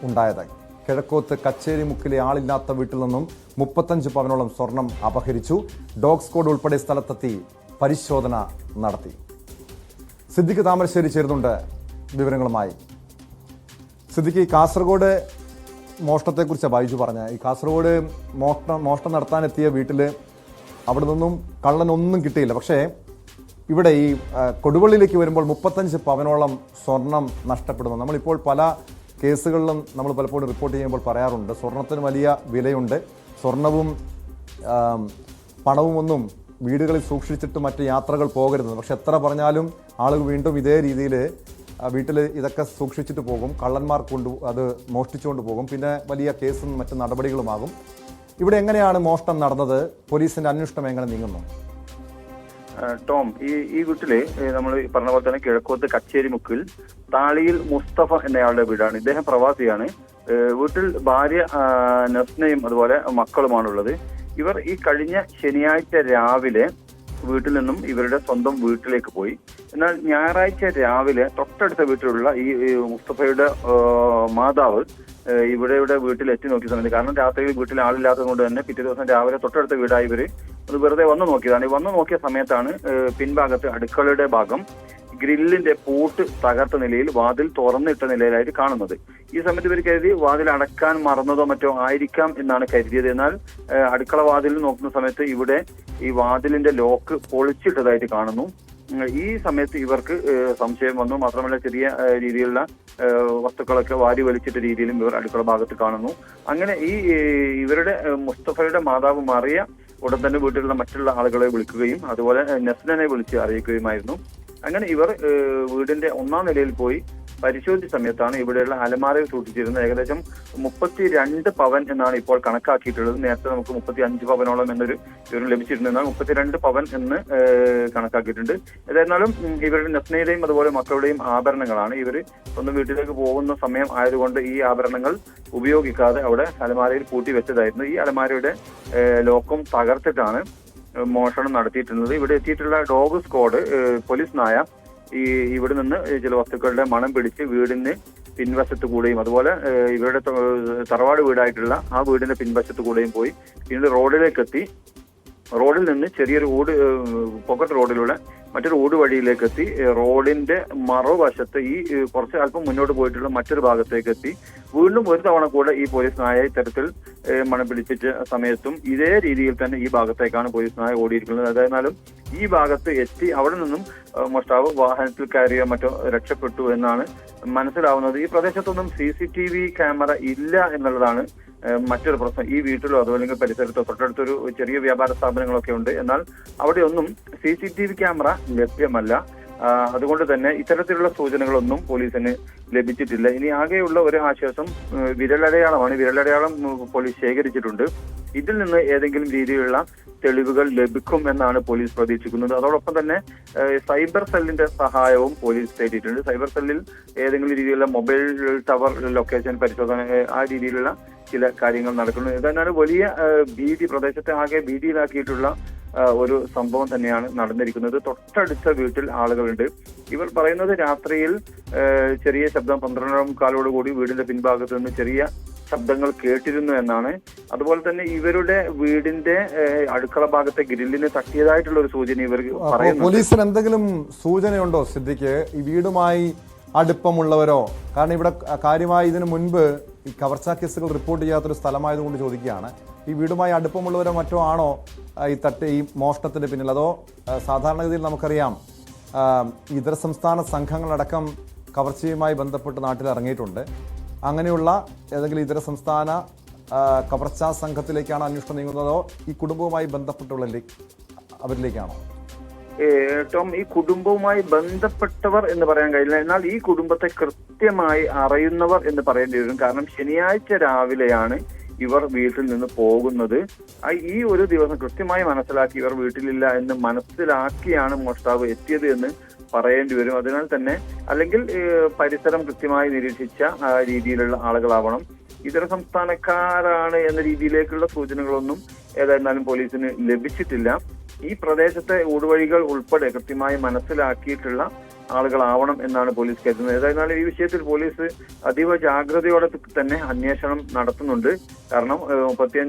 ഉണ്ടായത്. കിഴക്കോത്ത് കച്ചേരിമുക്കിലെ ആളില്ലാത്ത വീട്ടിൽ നിന്നും 35 പവനോളം സ്വർണം അപഹരിച്ചു. ഡോഗ് സ്ക്വാഡ് ഉൾപ്പെടെ സ്ഥലത്തെത്തി പരിശോധന നടത്തി. സിദ്ദിഖ് താമരശ്ശേരി ചേരുന്നുണ്ട് വിവരങ്ങളുമായി. സിദ്ദിഖ്, കാസർഗോഡ് മോഷണത്തെക്കുറിച്ച് ബൈജു പറഞ്ഞ ഈ കാസർഗോഡ് മോഷണം നടത്താനെത്തിയ വീട്ടിൽ അവിടെ നിന്നും കള്ളനൊന്നും കിട്ടിയില്ല. പക്ഷേ ഇവിടെ ഈ കൊടുവള്ളിയിലേക്ക് വരുമ്പോൾ 35 പവനോളം സ്വർണം നഷ്ടപ്പെടുന്നു. നമ്മളിപ്പോൾ പല കേസുകളിലും നമ്മൾ പലപ്പോഴും റിപ്പോർട്ട് ചെയ്യുമ്പോൾ പറയാറുണ്ട്, സ്വർണത്തിന് വലിയ വിലയുണ്ട്. സ്വർണവും പണവും ഒന്നും വീടുകളിൽ സൂക്ഷിച്ചിട്ട് മറ്റ് യാത്രകൾ പോകരുത്. പക്ഷെ എത്ര പറഞ്ഞാലും ആളുകൾ വീണ്ടും ഇതേ രീതിയിൽ വീട്ടിൽ ഇതൊക്കെ സൂക്ഷിച്ചിട്ട് പോകും. കള്ളന്മാർ അത് മോഷ്ടിച്ചുകൊണ്ട് പോകും. പിന്നെ വലിയ കേസും മറ്റ് നടപടികളുമാകും. ഇവിടെ എങ്ങനെയാണ് മോഷണം നടന്നത്? പോലീസിന്റെ അന്വേഷണം എങ്ങനെ നീങ്ങുന്നു? ടോം, ഈ വീട്ടില് നമ്മൾ പറഞ്ഞ പോലെ തന്നെ കിഴക്കോത്ത് കച്ചേരിമുക്കിൽ താളിയിൽ മുസ്തഫ എന്നയാളുടെ വീടാണ്. ഇദ്ദേഹം പ്രവാസിയാണ്. വീട്ടിൽ ഭാര്യ നസ്നയും അതുപോലെ മക്കളുമാണുള്ളത്. ഇവർ ഈ കഴിഞ്ഞ ശനിയാഴ്ച രാവിലെ വീട്ടിൽ നിന്നും ഇവരുടെ സ്വന്തം വീട്ടിലേക്ക് പോയി. എന്നാൽ ഞായറാഴ്ച രാവിലെ തൊട്ടടുത്ത വീട്ടിലുള്ള ഈ മുസ്തഫയുടെ മാതാവ് ഇവിടെ വീട്ടിൽ എത്തി നോക്കിയ സമയത്ത്, കാരണം രാത്രിയിൽ വീട്ടിൽ ആളില്ലാത്തത് കൊണ്ട് തന്നെ പിറ്റേ ദിവസം രാവിലെ തൊട്ടടുത്ത വീടായി ഇവര് വെറുതെ വന്നു നോക്കിയതാണ്. വന്നു നോക്കിയ സമയത്താണ് പിൻഭാഗത്ത് അടുക്കളയുടെ ഭാഗം ഗ്രില്ലിന്റെ പൂട്ട് തകർത്ത നിലയിൽ വാതിൽ തുറന്നിട്ട നിലയിലായിട്ട് കാണുന്നത്. ഈ സമയത്ത് ഇവർ കരുതി വാതിൽ അടക്കാൻ മറന്നതോ മറ്റോ ആയിരിക്കാം എന്നാണ് കരുതിയത്. എന്നാൽ അടുക്കള വാതിൽ നോക്കുന്ന സമയത്ത് ഇവിടെ ഈ വാതിലിന്റെ ലോക്ക് പൊളിച്ചിട്ടതായിട്ട് കാണുന്നു. ഈ സമയത്ത് ഇവർക്ക് സംശയം വന്നു. മാത്രമല്ല ചെറിയ രീതിയിലുള്ള വസ്തുക്കളൊക്കെ വാരി വലിച്ചിട്ട രീതിയിലും ഇവർ അടുക്കള ഭാഗത്ത് കാണുന്നു. അങ്ങനെ ഇവരുടെ മുസ്തഫയുടെ മാതാവ് മറിയ ഉടൻ തന്നെ വീട്ടിലുള്ള മറ്റുള്ള ആളുകളെ വിളിക്കുകയും അതുപോലെ നസ്ലിനെ വിളിച്ച് അറിയിക്കുകയുമായിരുന്നു. അങ്ങനെ ഇവർ വീടിന്റെ 1ാം നിലയിൽ പോയി പരിശോധിച്ച സമയത്താണ് ഇവിടെയുള്ള അലമാരയിൽ സൂക്ഷിച്ചിരുന്നത് ഏകദേശം 32 പവൻ എന്നാണ് ഇപ്പോൾ കണക്കാക്കിയിട്ടുള്ളത്. നേരത്തെ നമുക്ക് 35 പവനോളം എന്നൊരു വിവരം ലഭിച്ചിരുന്നു. എന്നാൽ 32 പവൻ എന്ന് കണക്കാക്കിയിട്ടുണ്ട്. ഏതായിരുന്നാലും ഇവരുടെ നസ്നയുടെയും അതുപോലെ മക്കളുടെയും ആഭരണങ്ങളാണ്. ഇവർ സ്വന്തം വീട്ടിലേക്ക് പോകുന്ന സമയം ആയതുകൊണ്ട് ഈ ആഭരണങ്ങൾ ഉപയോഗിക്കാതെ അവിടെ അലമാരയിൽ പൂട്ടി വെച്ചതായിരുന്നു. ഈ അലമാരയുടെ ലോക്കും തകർത്തിട്ടാണ് മോഷണം നടത്തിയിട്ടുള്ളത്. ഇവിടെ എത്തിയിട്ടുള്ള ഡോഗ് സ്ക്വാഡ് പോലീസ് നായ ഇവിടെ നിന്ന് ചില വസ്തുക്കളുടെ മണം പിടിച്ച് വീടിന് പിൻവശത്ത് കൂടെയും അതുപോലെ ഇവരുടെ തറവാട് വീടായിട്ടുള്ള ആ വീടിന്റെ പിൻവശത്ത് കൂടെയും പോയി പിന്നീട് റോഡിലേക്ക് എത്തി. റോഡിൽ നിന്ന് ചെറിയൊരു പോക്കറ്റ് റോഡിലുള്ള മറ്റൊരു ഊട് വഴിയിലേക്ക് എത്തി. റോഡിന്റെ മറുവശത്ത് കുറച്ച് അല്പം മുന്നോട്ട് പോയിട്ടുള്ള മറ്റൊരു ഭാഗത്തേക്ക് എത്തി. വീണ്ടും ഒരു തവണ കൂടെ ഈ പോലീസ് നായ ഇത്തരത്തിൽ മണം പിടിപ്പിച്ച സമയത്തും ഇതേ രീതിയിൽ തന്നെ ഈ ഭാഗത്തേക്കാണ് പോലീസ് നായ ഓടിയിരിക്കുന്നത്. അതായിരുന്നാലും ഈ ഭാഗത്ത് എത്തി അവിടെ നിന്നും മോഷ്ടാവ് വാഹനത്തിൽ കയറിയോ മറ്റോ രക്ഷപ്പെട്ടു എന്നാണ് മനസ്സിലാവുന്നത്. ഈ പ്രദേശത്തൊന്നും CCTV ക്യാമറ ഇല്ല എന്നുള്ളതാണ് മറ്റൊരു പ്രശ്നം. ഈ വീട്ടിലോ അതുപോലെ പരിസരത്തോ തൊട്ടടുത്തൊരു ചെറിയ വ്യാപാര സ്ഥാപനങ്ങളൊക്കെ ഉണ്ട്. എന്നാൽ അവിടെയൊന്നും CCTV ക്യാമറ ലഭ്യമല്ല. അതുകൊണ്ട് തന്നെ ഇത്തരത്തിലുള്ള സൂചനകളൊന്നും പോലീസിന് ലഭിച്ചിട്ടില്ല. ഇനി ആകെയുള്ള ഒരു ആശ്വാസം വിരലടയാളമാണ്. വിരലടയാളം പോലീസ് ശേഖരിച്ചിട്ടുണ്ട്. ഇതിൽ നിന്ന് ഏതെങ്കിലും രീതിയിലുള്ള തെളിവുകൾ ലഭിക്കും എന്നാണ് പോലീസ് പ്രതീക്ഷിക്കുന്നത്. അതോടൊപ്പം തന്നെ സൈബർ സെല്ലിന്റെ സഹായവും പോലീസ് തേടിയിട്ടുണ്ട്. സൈബർ സെല്ലിൽ ഏതെങ്കിലും രീതിയിലുള്ള മൊബൈൽ ടവർ ലൊക്കേഷൻ പരിശോധന ആ രീതിയിലുള്ള ചില കാര്യങ്ങൾ നടക്കുന്നു. ഏതായാലും വലിയ ഭീതി പ്രദേശത്തെ ആകെ ഭീതിയിലാക്കിയിട്ടുള്ള ഒരു സംഭവം തന്നെയാണ് നടന്നിരിക്കുന്നത്. തൊട്ടടുത്ത വീട്ടിൽ ആളുകളുണ്ട്. ഇവർ പറയുന്നത് രാത്രിയിൽ ചെറിയ ശബ്ദം 12:15 കൂടി വീടിന്റെ പിൻഭാഗത്ത് നിന്ന് ചെറിയ ശബ്ദങ്ങൾ കേട്ടിരുന്നു എന്നാണ്. അതുപോലെ തന്നെ ഇവരുടെ വീടിന്റെ അടുക്കള ഭാഗത്തെ ഗ്രില്ലിന് തട്ടിയതായിട്ടുള്ള ഒരു സൂചന ഇവർ പറയുന്നു. പോലീസിന് എന്തെങ്കിലും സൂചനയുണ്ടോ സിദ്ദിഖ്, ഈ വീടുമായി അടുപ്പമുള്ളവരോ? കാരണം ഇവിടെ കാര്യമായി ഇതിനു മുൻപ് ഈ കവർച്ചാ കേസുകൾ റിപ്പോർട്ട് ചെയ്യാത്തൊരു സ്ഥലമായതുകൊണ്ട് ചോദിക്കുകയാണ്. ഈ വീടുമായി അടുപ്പമുള്ളവരോ മറ്റോ ആണോ ഈ മോഷണത്തിന് പിന്നിൽ? അതോ സാധാരണഗതിയിൽ നമുക്കറിയാം ഇതര സംസ്ഥാന സംഘങ്ങളടക്കം കവർച്ചയുമായി ബന്ധപ്പെട്ട് നാട്ടിൽ ഇറങ്ങിയിട്ടുണ്ട്. അങ്ങനെയുള്ള ഏതെങ്കിലും ഇതര സംസ്ഥാന കവർച്ചാ സംഘത്തിലേക്കാണ് അന്വേഷണം നീങ്ങുന്നതോ ഈ കുടുംബവുമായി ബന്ധപ്പെട്ടുള്ള അവരിലേക്കാണോ? ടോം, ഈ കുടുംബവുമായി ബന്ധപ്പെട്ടവർ എന്ന് പറയാൻ കഴിയില്ല. എന്നാൽ ഈ കുടുംബത്തെ കൃത്യമായി അറിയുന്നവർ എന്ന് പറയേണ്ടി വരും. കാരണം ശനിയാഴ്ച രാവിലെയാണ് ഇവർ വീട്ടിൽ നിന്ന് പോകുന്നത്. ഈ ഒരു ദിവസം കൃത്യമായി മനസ്സിലാക്കി ഇവർ വീട്ടിലില്ല എന്ന് മനസ്സിലാക്കിയാണ് മോഷ്ടാവ് എത്തിയത് എന്ന് പറയേണ്ടി വരും. അതിനാൽ തന്നെ അല്ലെങ്കിൽ പരിസരം കൃത്യമായി നിരീക്ഷിച്ച രീതിയിലുള്ള ആളുകളാവണം. ഇതര സംസ്ഥാനക്കാരാണ് എന്ന രീതിയിലേക്കുള്ള സൂചനകളൊന്നും ഏതായിരുന്നാലും പോലീസിന് ലഭിച്ചിട്ടില്ല. ഈ പ്രദേശത്തെ ഊടുവഴികൾ ഉൾപ്പെടെ കൃത്യമായി മനസ്സിലാക്കിയിട്ടുള്ള ആളുകളാവണം എന്നാണ് പോലീസ് കരുതുന്നത്. ഏതായിരുന്നാലും ഈ വിഷയത്തിൽ പോലീസ് അതീവ ജാഗ്രതയോടെ തന്നെ അന്വേഷണം നടത്തുന്നുണ്ട്. കാരണം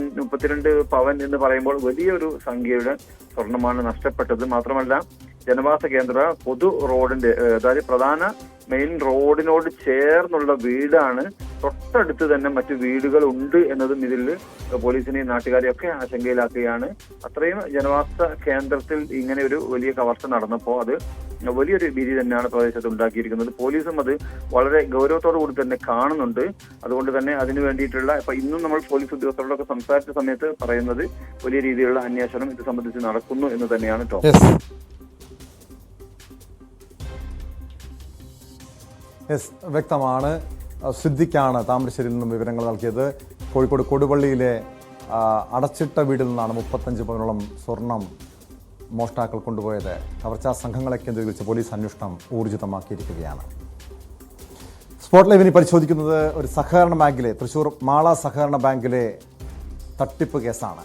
32 പവൻ എന്ന് പറയുമ്പോൾ വലിയൊരു സംഖ്യയുടെ സ്വർണമാണ് നഷ്ടപ്പെട്ടത്. മാത്രമല്ല ജനവാസ കേന്ദ്ര പൊതു റോഡിന്റെ അതായത് പ്രധാന മെയിൻ റോഡിനോട് ചേർന്നുള്ള വീടാണ്. തൊട്ടടുത്ത് തന്നെ മറ്റു വീടുകൾ ഉണ്ട് എന്നതും ഇതിൽ പോലീസിനെയും നാട്ടുകാരെയൊക്കെ ആശങ്കയിലാക്കുകയാണ്. അത്രയും ജനവാസ കേന്ദ്രത്തിൽ ഇങ്ങനെ ഒരു വലിയ കവർച്ച നടന്നപ്പോൾ അത് വലിയൊരു ഭീതി തന്നെയാണ് പ്രദേശത്ത് ഉണ്ടാക്കിയിരിക്കുന്നത്. പോലീസും അത് വളരെ ഗൗരവത്തോടു കൂടി തന്നെ കാണുന്നുണ്ട്. അതുകൊണ്ട് തന്നെ അതിനു വേണ്ടിയിട്ടുള്ള ഇന്നും നമ്മൾ പോലീസ് ഉദ്യോഗസ്ഥരോടൊക്കെ സംസാരിച്ച സമയത്ത് പറയുന്നത് വലിയ രീതിയിലുള്ള അന്വേഷണം ഇത് സംബന്ധിച്ച് നടക്കുന്നു എന്ന് തന്നെയാണ്. വ്യക്തമാണ്. സിദ്ദിഖാണ് താമരശ്ശേരിയിൽ നിന്നും വിവരങ്ങൾ നൽകിയത്. കോഴിക്കോട് കൊടുവള്ളിയിലെ അടച്ചിട്ട വീടിൽ നിന്നാണ് 35 പവനോളം സ്വർണം മോഷ്ടാക്കൾ കൊണ്ടുപോയത്. കവർച്ചാ സംഘങ്ങളെ കേന്ദ്രീകരിച്ച് പോലീസ് അന്വേഷണം ഊർജിതമാക്കിയിരിക്കുകയാണ്. സ്പോട്ട് ലൈവിനി പരിശോധിക്കുന്നത് ഒരു സഹകരണ ബാങ്കിലെ തൃശൂർ മാള സഹകരണ ബാങ്കിലെ തട്ടിപ്പ് കേസാണ്.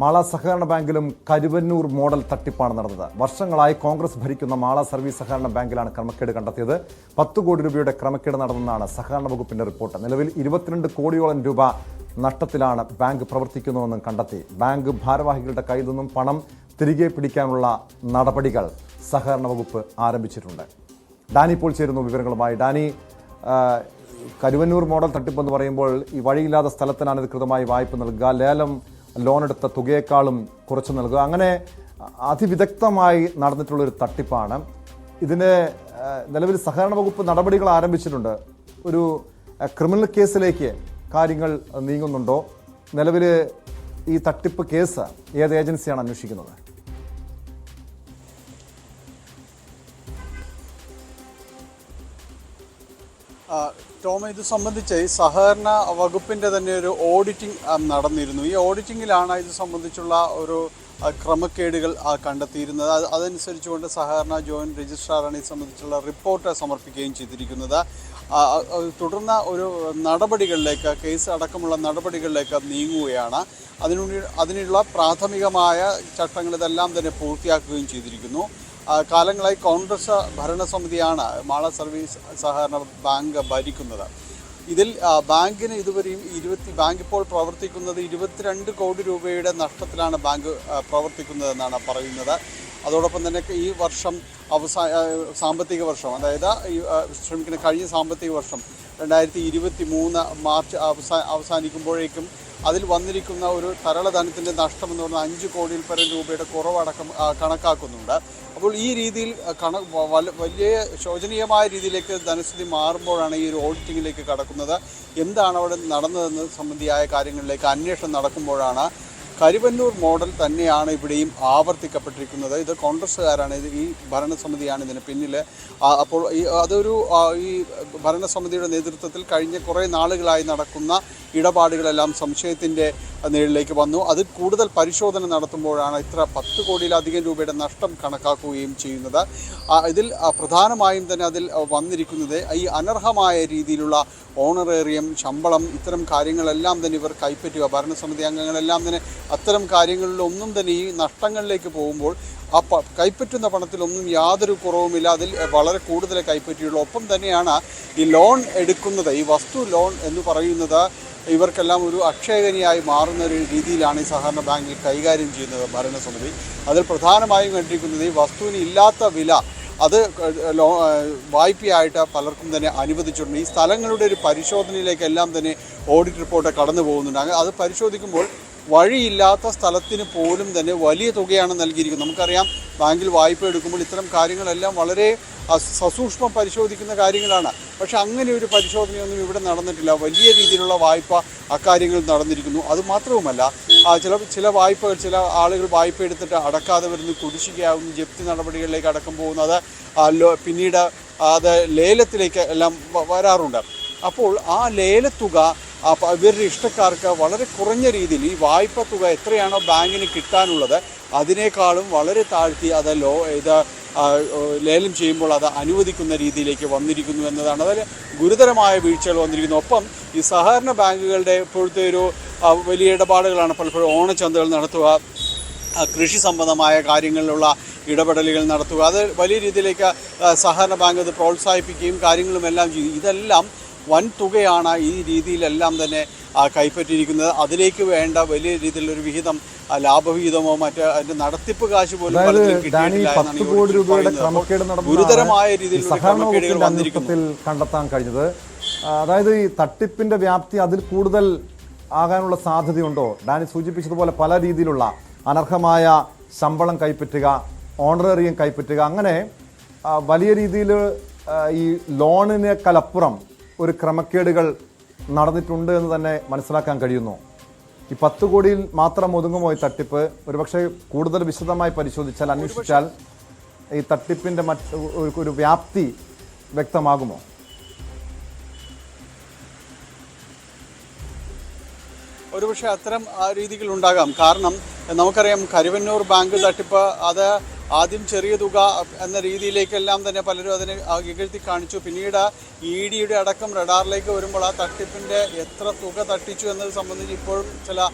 മാള സഹകരണ ബാങ്കിലും കരുവന്നൂർ മോഡൽ തട്ടിപ്പാണ് നടന്നത്. വർഷങ്ങളായി കോൺഗ്രസ് ഭരിക്കുന്ന മാള സർവീസ് സഹകരണ ബാങ്കിലാണ് ക്രമക്കേട് കണ്ടെത്തിയത്. 10 കോടി രൂപയുടെ ക്രമക്കേട് നടന്നെന്നാണ് സഹകരണ വകുപ്പിന്റെ റിപ്പോർട്ട്. നിലവിൽ 22 കോടിയോളം രൂപ നഷ്ടത്തിലാണ് ബാങ്ക് പ്രവർത്തിക്കുന്നതെന്നും കണ്ടെത്തി. ബാങ്ക് ഭാരവാഹികളുടെ കയ്യിൽ നിന്നും പണം തിരികെ പിടിക്കാനുള്ള നടപടികൾ സഹകരണ വകുപ്പ് ആരംഭിച്ചിട്ടുണ്ട്. ഡാനി ഇപ്പോൾ ചേരുന്നു വിവരങ്ങളുമായി. ഡാനി, കരുവന്നൂർ മോഡൽ തട്ടിപ്പെന്ന് പറയുമ്പോൾ ഈ വഴിയില്ലാത്ത സ്ഥലത്തിനാണ് ഇത് കൃത്യമായി വായ്പ നൽകുക, ലേലം ലോൺ എടുത്ത തുകയേക്കാളും കുറച്ച് നൽകുക, അങ്ങനെ അതിവിദഗ്ധമായി നടന്നിട്ടുള്ളൊരു തട്ടിപ്പാണ്. ഇതിന് നിലവിൽ സഹകരണ വകുപ്പ് നടപടികൾ ആരംഭിച്ചിട്ടുണ്ട്. ഒരു ക്രിമിനൽ കേസിലേക്ക് കാര്യങ്ങൾ നീങ്ങുന്നുണ്ടോ? നിലവിൽ ഈ തട്ടിപ്പ് കേസ് ഏത് ഏജൻസിയാണ് അന്വേഷിക്കുന്നത്? ടോം, ഇത് സംബന്ധിച്ച് സഹകരണ വകുപ്പിൻ്റെ തന്നെ ഒരു ഓഡിറ്റിംഗ് നടന്നിരുന്നു. ഈ ഓഡിറ്റിങ്ങിലാണ് ഇത് സംബന്ധിച്ചുള്ള ഒരു ക്രമക്കേടുകൾ കണ്ടെത്തിയിരുന്നത്. അതനുസരിച്ചുകൊണ്ട് സഹകരണ ജോയിൻറ്റ് രജിസ്ട്രാറാണ് ഇത് സംബന്ധിച്ചുള്ള റിപ്പോർട്ട് സമർപ്പിക്കുകയും ചെയ്തിരിക്കുന്നത്. തുടർന്ന് ഒരു നടപടികളിലേക്ക്, കേസ് അടക്കമുള്ള നടപടികളിലേക്ക് നീങ്ങുകയാണ്. അതിനുള്ള പ്രാഥമികമായ ചട്ടങ്ങൾ ഇതെല്ലാം തന്നെ പൂർത്തിയാക്കുകയും ചെയ്തിരിക്കുന്നു. കാലങ്ങളായി കോൺഗ്രസ് ഭരണസമിതിയാണ് മാള സർവീസ് സഹകരണ ബാങ്ക് ഭരിക്കുന്നത്. ഇതിൽ ബാങ്കിന് ഇതുവരെയും ബാങ്ക് ഇപ്പോൾ പ്രവർത്തിക്കുന്നത് 22 കോടി രൂപയുടെ നഷ്ടത്തിലാണ് ബാങ്ക് പ്രവർത്തിക്കുന്നതെന്നാണ് പറയുന്നത്. അതോടൊപ്പം തന്നെ ഈ വർഷം സാമ്പത്തിക വർഷം, അതായത് കഴിഞ്ഞ സാമ്പത്തിക വർഷം 2023 മാർച്ച് അവസാനിക്കുമ്പോഴേക്കും അതിൽ വന്നിരിക്കുന്ന ഒരു തരളധനത്തിൻ്റെ നഷ്ടം എന്ന് പറഞ്ഞാൽ 5 കോടിയിൽ പരം രൂപയുടെ കുറവടക്കം കണക്കാക്കുന്നുണ്ട്. അപ്പോൾ ഈ രീതിയിൽ വലിയ ശോചനീയമായ രീതിയിലേക്ക് ധനസ്ഥിതി മാറുമ്പോഴാണ് ഈ ഒരു ഓഡിറ്റിങ്ങിലേക്ക് കടക്കുന്നത്. എന്താണ് അവിടെ നടന്നതെന്ന് സംബന്ധിയായ കാര്യങ്ങളിലേക്ക് അന്വേഷണം നടക്കുമ്പോഴാണ് കരുവന്നൂർ മോഡൽ തന്നെയാണ് ഇവിടെയും ആവർത്തിക്കപ്പെട്ടിരിക്കുന്നത്. ഇത് കോൺഗ്രസ്സുകാരാണ്, ഈ ഭരണസമിതിയാണ് ഇതിന് പിന്നിൽ. അപ്പോൾ ഈ ഭരണസമിതിയുടെ നേതൃത്വത്തിൽ കഴിഞ്ഞ കുറേ നാളുകളായി നടക്കുന്ന ഇടപാടുകളെല്ലാം സംശയത്തിൻ്റെ നിഴലിലേക്ക് വന്നു. അത് കൂടുതൽ പരിശോധന നടത്തുമ്പോഴാണ് ഇത്ര 10 കോടിയിലധികം രൂപയുടെ നഷ്ടം കണക്കാക്കുകയും ചെയ്യുന്നത്. ഇതിൽ പ്രധാനമായും തന്നെ അതിൽ വന്നിരിക്കുന്നത് ഈ അനർഹമായ രീതിയിലുള്ള ഓണറേറിയം, ശമ്പളം, ഇത്തരം കാര്യങ്ങളെല്ലാം തന്നെ ഇവർ കൈപ്പറ്റുക. ഭരണസമിതി അംഗങ്ങളെല്ലാം തന്നെ അത്തരം കാര്യങ്ങളിലൊന്നും തന്നെ ഈ നഷ്ടങ്ങളിലേക്ക് പോകുമ്പോൾ ആ കൈപ്പറ്റുന്ന പണത്തിലൊന്നും യാതൊരു കുറവുമില്ല, അതിൽ വളരെ കൂടുതൽ കൈപ്പറ്റിയുള്ളൂ. ഒപ്പം തന്നെയാണ് ഈ ലോൺ എടുക്കുന്നത്, ഈ വസ്തു ലോൺ എന്ന് പറയുന്നത് ഇവർക്കെല്ലാം ഒരു അക്ഷയഖനിയായി മാറുന്ന ഒരു രീതിയിലാണ് ഈ സഹകരണ ബാങ്കിൽ കൈകാര്യം ചെയ്യുന്നത് ഭരണസമിതി. അതിൽ പ്രധാനമായും കണ്ടിരിക്കുന്നത് ഈ വസ്തുവിന് ഇല്ലാത്ത വില അത് വായ്പയായിട്ട് പലർക്കും തന്നെ അനുവദിച്ചിട്ടുണ്ട്. ഈ സ്ഥലങ്ങളുടെ ഒരു പരിശോധനയിലേക്കെല്ലാം തന്നെ ഓഡിറ്റ് റിപ്പോർട്ട് കടന്നു പോകുന്നുണ്ട്. അത് പരിശോധിക്കുമ്പോൾ വഴിയില്ലാത്ത സ്ഥലത്തിന് പോലും തന്നെ വലിയ തുകയാണ് നൽകിയിരിക്കുന്നത്. നമുക്കറിയാം, ബാങ്കിൽ വായ്പ എടുക്കുമ്പോൾ ഇത്തരം കാര്യങ്ങളെല്ലാം വളരെ സസൂക്ഷ്മം പരിശോധിക്കുന്ന കാര്യങ്ങളാണ്. പക്ഷെ അങ്ങനെ ഒരു പരിശോധനയൊന്നും ഇവിടെ നടന്നിട്ടില്ല. വലിയ രീതിയിലുള്ള വായ്പ അക്കാര്യങ്ങൾ നടന്നിരിക്കുന്നു. അതുമാത്രവുമല്ല, ചില വായ്പകൾ, ചില ആളുകൾ വായ്പ എടുത്തിട്ട് അടക്കാതെ വരുന്ന കുടിശ്ശികയാകും, ജപ്തി നടപടികളിലേക്ക് അടക്കം പോകുന്നത്, പിന്നീട് അത് ലേലത്തിലേക്ക് എല്ലാം വരാറുണ്ട്. അപ്പോൾ ആ ലേലത്തുക ഇവരുടെ ഇഷ്ടക്കാർക്ക് വളരെ കുറഞ്ഞ രീതിയിൽ ഈ വായ്പ തുക എത്രയാണോ ബാങ്കിന് കിട്ടാനുള്ളത് അതിനേക്കാളും വളരെ താഴ്ത്തി അത് ലേലം ചെയ്യുമ്പോൾ അത് അനുവദിക്കുന്ന രീതിയിലേക്ക് വന്നിരിക്കുന്നു എന്നതാണ്. അതിൽ ഗുരുതരമായ വീഴ്ചകൾ വന്നിരിക്കുന്നു. ഒപ്പം ഈ സഹകരണ ബാങ്കുകളുടെ ഇപ്പോഴത്തെ ഒരു വലിയ ഇടപാടുകളാണ് പലപ്പോഴും ഓണച്ചന്തകൾ നടത്തുക, കൃഷി സംബന്ധമായ കാര്യങ്ങളിലുള്ള ഇടപെടലുകൾ നടത്തുക. അത് വലിയ രീതിയിലേക്ക് സഹകരണ ബാങ്ക് അത് പ്രോത്സാഹിപ്പിക്കുകയും കാര്യങ്ങളുമെല്ലാം ചെയ്യും. ഇതെല്ലാം വൻ തുകയാണ് ഈ രീതിയിലെല്ലാം തന്നെ കൈപ്പറ്റിയിരിക്കുന്നത്. അതിലേക്ക് വേണ്ട വലിയ രീതിയിലൊരു വിഹിതം, ലാഭവിഹിതമോ അതിന്റെ നടത്തിപ്പ് കാശ് പോലും ഗുരുതരമായ രീതിയിൽ കണ്ടെത്താൻ കഴിഞ്ഞത്. അതായത് ഈ തട്ടിപ്പിന്റെ വ്യാപ്തി അതിൽ കൂടുതൽ ആകാനുള്ള സാധ്യതയുണ്ടോ? ഡാനി സൂചിപ്പിച്ചതുപോലെ പല രീതിയിലുള്ള അനർഹമായ ശമ്പളം കൈപ്പറ്റുക, ഓണറേറിയം കൈപ്പറ്റുക, അങ്ങനെ വലിയ രീതിയിൽ ഈ ലോണിനേക്കാളപ്പുറം ഒരു ക്രമക്കേടുകൾ നടന്നിട്ടുണ്ട് എന്ന് തന്നെ മനസ്സിലാക്കാൻ കഴിയുന്നു. ഈ 10 കോടിയിൽ മാത്രം ഒതുങ്ങുമോ ഈ തട്ടിപ്പ്? ഒരുപക്ഷെ കൂടുതൽ വിശദമായി പരിശോധിച്ചാൽ, അന്വേഷിച്ചാൽ ഈ തട്ടിപ്പിന്റെ ഒരു വ്യാപ്തി വ്യക്തമാകുമോ? ഒരുപക്ഷെ അത്തരം രീതികൾ ഉണ്ടാകാം. കാരണം നമുക്കറിയാം, കരുവന്നൂർ ബാങ്ക് തട്ടിപ്പ് അത് ആദ്യം ചെറിയ തുക എന്ന രീതിയിലേക്കെല്ലാം തന്നെ പലരും അതിനെ ഇകഴ്ത്തി കാണിച്ചു. പിന്നീട് EDയുടെ അടക്കം റഡാറിലേക്ക് വരുമ്പോൾ ആ തട്ടിപ്പിൻ്റെ എത്ര തുക തട്ടിച്ചു എന്നത് സംബന്ധിച്ച് ഇപ്പോഴും ചില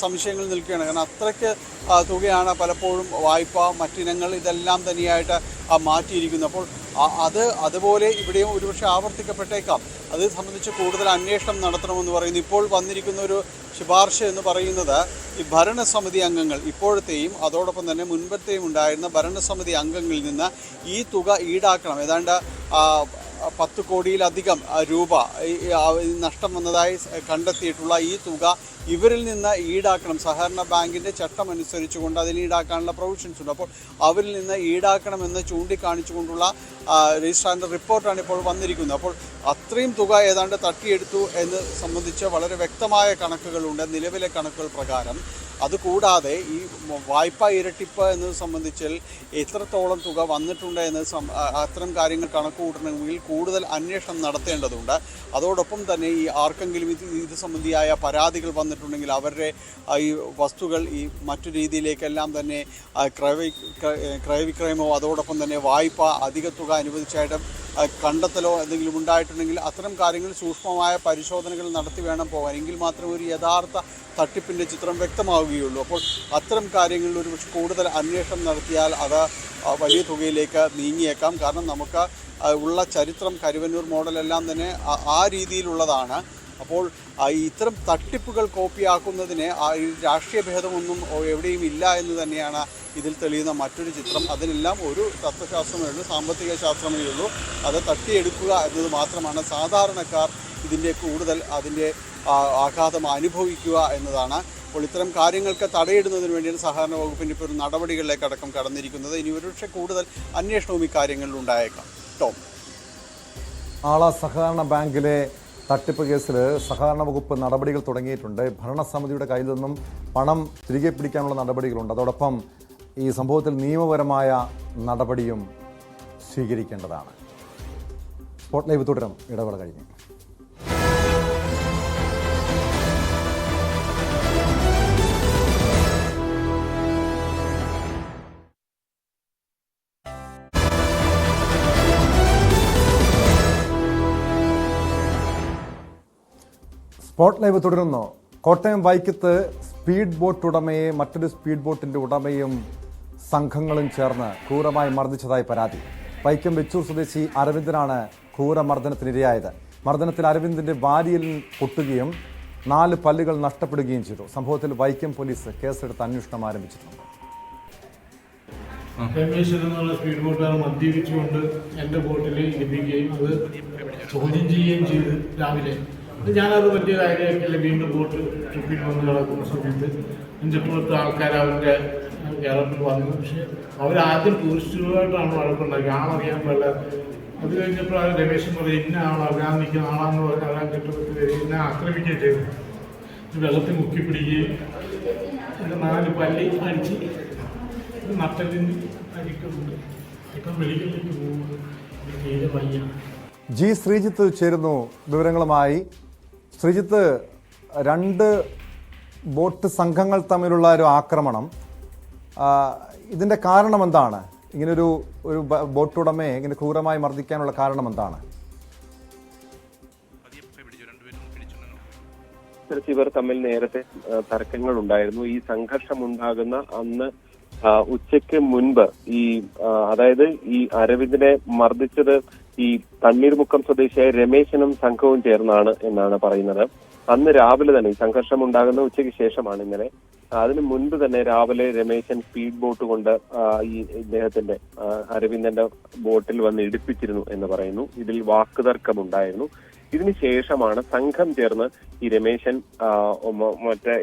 സംശയങ്ങൾ നിൽക്കുകയാണ്. കാരണം അത്രയ്ക്ക് തുകയാണ് പലപ്പോഴും വായ്പ, മറ്റിനങ്ങൾ ഇതെല്ലാം തന്നെയായിട്ട് മാറ്റിയിരിക്കുന്നു. അപ്പോൾ അതുപോലെ ഇവിടെയും ഒരുപക്ഷെ ആവർത്തിക്കപ്പെട്ടേക്കാം. അത് സംബന്ധിച്ച് കൂടുതൽ അന്വേഷണം നടത്തണമെന്ന് പറയുന്നു. ഇപ്പോൾ വന്നിരിക്കുന്ന ഒരു ശുപാർശ എന്ന് പറയുന്നത് ഈ ഭരണസമിതി അംഗങ്ങൾ, ഇപ്പോഴത്തെയും അതോടൊപ്പം തന്നെ മുൻപത്തെയും ഉണ്ടായിരുന്ന ഭരണസമിതി അംഗങ്ങളിൽ നിന്ന് ഈ തുക ഈടാക്കണം. ഏതാണ്ട് 10 കോടിയിലധികം രൂപ നഷ്ടം വന്നതായി കണ്ടെത്തിയിട്ടുള്ള ഈ തുക ഇവരിൽ നിന്ന് ഈടാക്കണം. സഹകരണ ബാങ്കിൻ്റെ ചട്ടം അനുസരിച്ചുകൊണ്ട് അതിൽ ഈടാക്കാനുള്ള പ്രൊവിഷൻസ് ഉണ്ട്. അപ്പോൾ അവരിൽ നിന്ന് ഈടാക്കണമെന്ന് ചൂണ്ടിക്കാണിച്ചുകൊണ്ടുള്ള രജിസ്ട്രാറിൻ്റെ റിപ്പോർട്ടാണ് ഇപ്പോൾ വന്നിരിക്കുന്നത്. അപ്പോൾ അത്രയും തുക ഏതാണ്ട് തട്ടിയെടുത്തു എന്ന് സംബന്ധിച്ച് വളരെ വ്യക്തമായ കണക്കുകളുണ്ട് നിലവിലെ കണക്കുകൾ പ്രകാരം. അതുകൂടാതെ ഈ വായ്പ ഇരട്ടിപ്പ് എന്നത് സംബന്ധിച്ച് എത്രത്തോളം തുക വന്നിട്ടുണ്ട് എന്ന് അത്തരം കാര്യങ്ങൾ കണക്ക് കൂട്ടണമെങ്കിൽ കൂടുതൽ അന്വേഷണം നടത്തേണ്ടതുണ്ട്. അതോടൊപ്പം തന്നെ ഈ ആർക്കെങ്കിലും ഇത് സംബന്ധിയായ പരാതികൾ വന്നിട്ടുണ്ടെങ്കിൽ അവരുടെ ഈ വസ്തുക്കൾ ഈ മറ്റു രീതിയിലേക്കെല്ലാം തന്നെ ക്രയവിക്രയമോ അതോടൊപ്പം തന്നെ വായ്പ അധിക തുക അനുവദിച്ചായിട്ട് കണ്ടെത്തലോ എന്തെങ്കിലും ഉണ്ടായിട്ടുണ്ടെങ്കിൽ അത്തരം കാര്യങ്ങൾ സൂക്ഷ്മമായ പരിശോധനകൾ നടത്തി വേണം പോകാൻ. എങ്കിൽ മാത്രമേ ഒരു യഥാർത്ഥ തട്ടിപ്പിൻ്റെ ചിത്രം വ്യക്തമാവുകയുള്ളൂ. അപ്പോൾ അത്തരം കാര്യങ്ങളിൽ ഒരു കൂടുതൽ അന്വേഷണം നടത്തിയാൽ അത് വലിയ തുകയിലേക്ക് നീങ്ങിയേക്കാം. കാരണം നമുക്ക് ഉള്ള ചരിത്രം കരുവന്നൂർ മോഡലെല്ലാം തന്നെ ആ രീതിയിലുള്ളതാണ്. അപ്പോൾ ഇത്തരം തട്ടിപ്പുകൾ കോപ്പിയാക്കുന്നതിന് രാഷ്ട്രീയ ഭേദമൊന്നും എവിടെയും ഇല്ല എന്ന് തന്നെയാണ് ഇതിൽ തെളിയുന്ന മറ്റൊരു ചിത്രം. അതിനെല്ലാം ഒരു തത്വശാസ്ത്രമേ ഉള്ളൂ, സാമ്പത്തിക ശാസ്ത്രമേ ഉള്ളൂ. അത് തട്ടിയെടുക്കുക എന്നത് മാത്രമാണ്. സാധാരണക്കാർ ഇതിൻ്റെ കൂടുതൽ അതിൻ്റെ ആഘാതം അനുഭവിക്കുക എന്നതാണ്. അപ്പോൾ ഇത്തരം കാര്യങ്ങൾക്ക് തടയിടുന്നതിന് വേണ്ടിയാണ് സഹകരണ വകുപ്പിൻ്റെ ഇപ്പോൾ ഒരു നടപടികളിലേക്ക് അടക്കം കടന്നിരിക്കുന്നത്. ഇനി ഒരുപക്ഷെ കൂടുതൽ അന്വേഷണവും ഈ കാര്യങ്ങളിൽ ഉണ്ടായേക്കാം. ടോം, ആള സഹകരണ ബാങ്കിലെ തട്ടിപ്പ് കേസിൽ സഹകരണ വകുപ്പ് നടപടികൾ തുടങ്ങിയിട്ടുണ്ട്. ഭരണസമിതിയുടെ കയ്യിൽ നിന്നും പണം തിരികെ പിടിക്കാനുള്ള നടപടികളുണ്ട്. അതോടൊപ്പം ഈ സംഭവത്തിൽ നിയമപരമായ നടപടിയും സ്വീകരിക്കേണ്ടതാണ്. സ്പോട്ട് ലൈവ് തുടരും, ഇടവേള കഴിഞ്ഞ്. സ്പോട്ട് ലൈവ് തുടരുന്നു. കോട്ടയം വൈക്കത്ത് സ്പീഡ് ബോട്ട് ഉടമയെ മറ്റൊരു സ്പീഡ് ബോട്ടിന്റെ ഉടമയും സംഘങ്ങളും ചേർന്ന് ക്രൂരമായി മർദ്ദിച്ചതായി പരാതി. വൈക്കം വെച്ചൂർ സ്വദേശി അരവിന്ദനാണ് ക്രൂരമർദ്ദനത്തിനിരയായത്. മർദ്ദനത്തിൽ അരവിന്ദിന്റെ വാരിയിൽ പൊട്ടുകയും 4 പല്ലുകൾ നഷ്ടപ്പെടുകയും ചെയ്തു. സംഭവത്തിൽ വൈക്കം പോലീസ് കേസെടുത്ത് അന്വേഷണം ആരംഭിച്ചിട്ടുണ്ട്. രമേശൻ എന്നുള്ള സ്പീഡ് ബോട്ടുകാർ മദ്യപിച്ചുകൊണ്ട് എൻ്റെ ബോട്ടിൽ ഇരിപ്പിക്കുകയും അത് ചോദ്യം ചെയ്യുകയും ചെയ്ത് രാവിലെ. ഞാനത് വലിയ കാര്യമാക്കില്ല. വീണ്ടും ബോട്ട് ട്രിപ്പിൽ വന്ന് കിടക്കുന്ന സമയത്ത് എൻ്റെ പുറത്ത് ആൾക്കാർ അവരുടെ കേരളത്തിൽ വന്നു. പക്ഷേ അവരാദ്യം ടൂറിസ്റ്റുകളായിട്ടാണ് വഴക്കുണ്ടാക്കി, ആളറിയാൻ പാടില്ല. അത് കഴിഞ്ഞപ്പോൾ അത് രമേശൻ പറയും ഇന്ന ആളാണ്, ഞാൻ നിൽക്കുന്ന ആളാന്ന് പറഞ്ഞ് അവരാൻ കെട്ടിടത്തിൽ വരികയും എന്നെ ആക്രമിക്കുകയും ചെയ്തു. വെള്ളത്തിൽ മുക്കി പിടിക്കുകയും എൻ്റെ 4 പല്ലി അടിച്ച് നട്ടലിന് അടിക്കുന്നുണ്ട്. ഇപ്പം മെഡിക്കലിലേക്ക് പോകുന്നത് തീരെ വയ്യ. ജി ശ്രീജിത്ത് ചേരുന്നു വിവരങ്ങളുമായി. ശ്രീജിത്ത്, 2 ബോട്ട് സംഘങ്ങൾ തമ്മിലുള്ള ഒരു ആക്രമണം, ഇതിന്റെ കാരണം എന്താണ്? ഇങ്ങനൊരു ബോട്ട് ഉടമയെ ഇങ്ങനെ ക്രൂരമായി മർദ്ദിക്കാനുള്ള കാരണം എന്താണ്? ഇവർ തമ്മിൽ നേരത്തെ തർക്കങ്ങൾ ഉണ്ടായിരുന്നു. ഈ സംഘർഷം ഉണ്ടാകുന്ന അന്ന് ഉച്ചയ്ക്ക് മുൻപ് അതായത് ഈ അരവിന്ദിനെ മർദ്ദിച്ചത് ഈ തണ്ണീർമുക്കം സ്വദേശിയായ രമേശനും സംഘവും ചേർന്നാണ് എന്നാണ് പറയുന്നത്. അന്ന് രാവിലെ തന്നെ ഈ സംഘർഷം ഉണ്ടാകുന്ന ഉച്ചയ്ക്ക് ശേഷമാണ് ഇങ്ങനെ. അതിനു മുൻപ് തന്നെ രാവിലെ രമേശൻ സ്പീഡ് ബോട്ട് കൊണ്ട് ഈ ഇദ്ദേഹത്തിന്റെ അരവിന്ദന്റെ ബോട്ടിൽ വന്ന് ഇടിപ്പിച്ചിരുന്നു എന്ന് പറയുന്നു. ഇതിൽ വാക്കുതർക്കമുണ്ടായിരുന്നു. ഇതിനുശേഷമാണ് സംഘം ചേർന്ന് ഈ രമേശൻ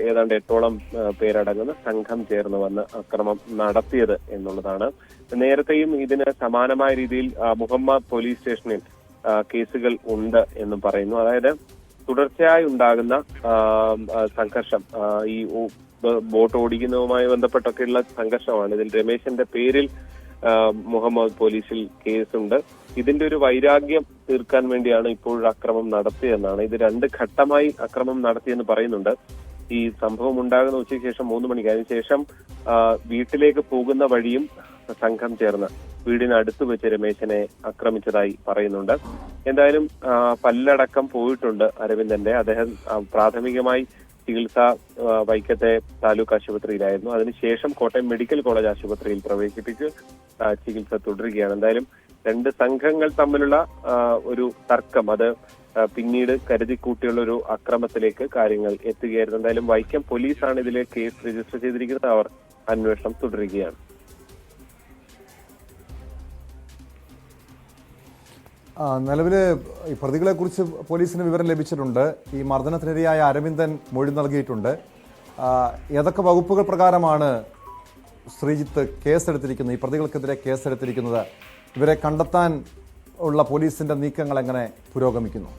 ഏതാണ്ട് 8ഓളം പേരടങ്ങുന്ന സംഘം ചേർന്ന് വന്ന് അക്രമം നടത്തിയത് എന്നുള്ളതാണ്. നേരത്തെയും ഇതിന് സമാനമായ രീതിയിൽ മുഹമ്മദ് പോലീസ് സ്റ്റേഷനിൽ കേസുകൾ ഉണ്ട് എന്നും പറയുന്നു. അതായത് തുടർച്ചയായി ഉണ്ടാകുന്ന സംഘർഷം, ഈ ബോട്ട് ഓടിക്കുന്നതുമായി ബന്ധപ്പെട്ടൊക്കെയുള്ള സംഘർഷമാണ്. ഇതിൽ രമേശന്റെ പേരിൽ മുഹമ്മദ് പോലീസിൽ കേസുണ്ട്. ഇതിന്റെ ഒരു വൈരാഗ്യം തീർക്കാൻ വേണ്ടിയാണ് ഇപ്പോഴൊരു അക്രമം നടത്തിയെന്നാണ്. ഇത് 2 ഘട്ടമായി അക്രമം നടത്തിയെന്ന് പറയുന്നുണ്ട്. ഈ സംഭവം ഉണ്ടാകുന്ന ഉച്ചയ്ക്ക് ശേഷം 3 മണിക്ക്, അതിനുശേഷം വീട്ടിലേക്ക് പോകുന്ന വഴിയും സംഘം ചേർന്ന് വീടിനടുത്ത് വെച്ച് രമേശനെ ആക്രമിച്ചതായി പറയുന്നുണ്ട്. എന്തായാലും പല്ലടക്കം പോയിട്ടുണ്ട് അരവിന്ദന്റെ. അദ്ദേഹം പ്രാഥമികമായി ചികിത്സ വൈക്കത്തെ താലൂക്ക് ആശുപത്രിയിലായിരുന്നു. അതിനുശേഷം കോട്ടയം മെഡിക്കൽ കോളേജ് ആശുപത്രിയിൽ പ്രവേശിപ്പിച്ച് ചികിത്സ തുടരുകയാണ്. എന്തായാലും 2 സംഘങ്ങൾ തമ്മിലുള്ള ഒരു തർക്കം അത് പിന്നീട് കരുതിക്കൂട്ടിയുള്ള ഒരു അക്രമത്തിലേക്ക് കാര്യങ്ങൾ എത്തുകയായിരുന്നു. എന്തായാലും വൈക്കം പോലീസാണ് ഇതിലെ കേസ് രജിസ്റ്റർ ചെയ്തിരിക്കുന്നത്. അവർ അന്വേഷണം തുടരുകയാണ്. നിലവിൽ ഈ പ്രതികളെക്കുറിച്ച് പോലീസിന് വിവരം ലഭിച്ചിട്ടുണ്ട്. ഈ മർദ്ദനത്തിനിരയായ അരവിന്ദൻ മൊഴി നൽകിയിട്ടുണ്ട്. ഏതൊക്കെ വകുപ്പുകൾ പ്രകാരമാണ് ശ്രീജിത്ത് കേസെടുത്തിരിക്കുന്നത്, ഈ പ്രതികൾക്കെതിരെ കേസെടുത്തിരിക്കുന്നത്? ഇവരെ കണ്ടെത്താൻ ഉള്ള പോലീസിന്റെ നീക്കങ്ങൾ എങ്ങനെ പുരോഗമിക്കുന്നു?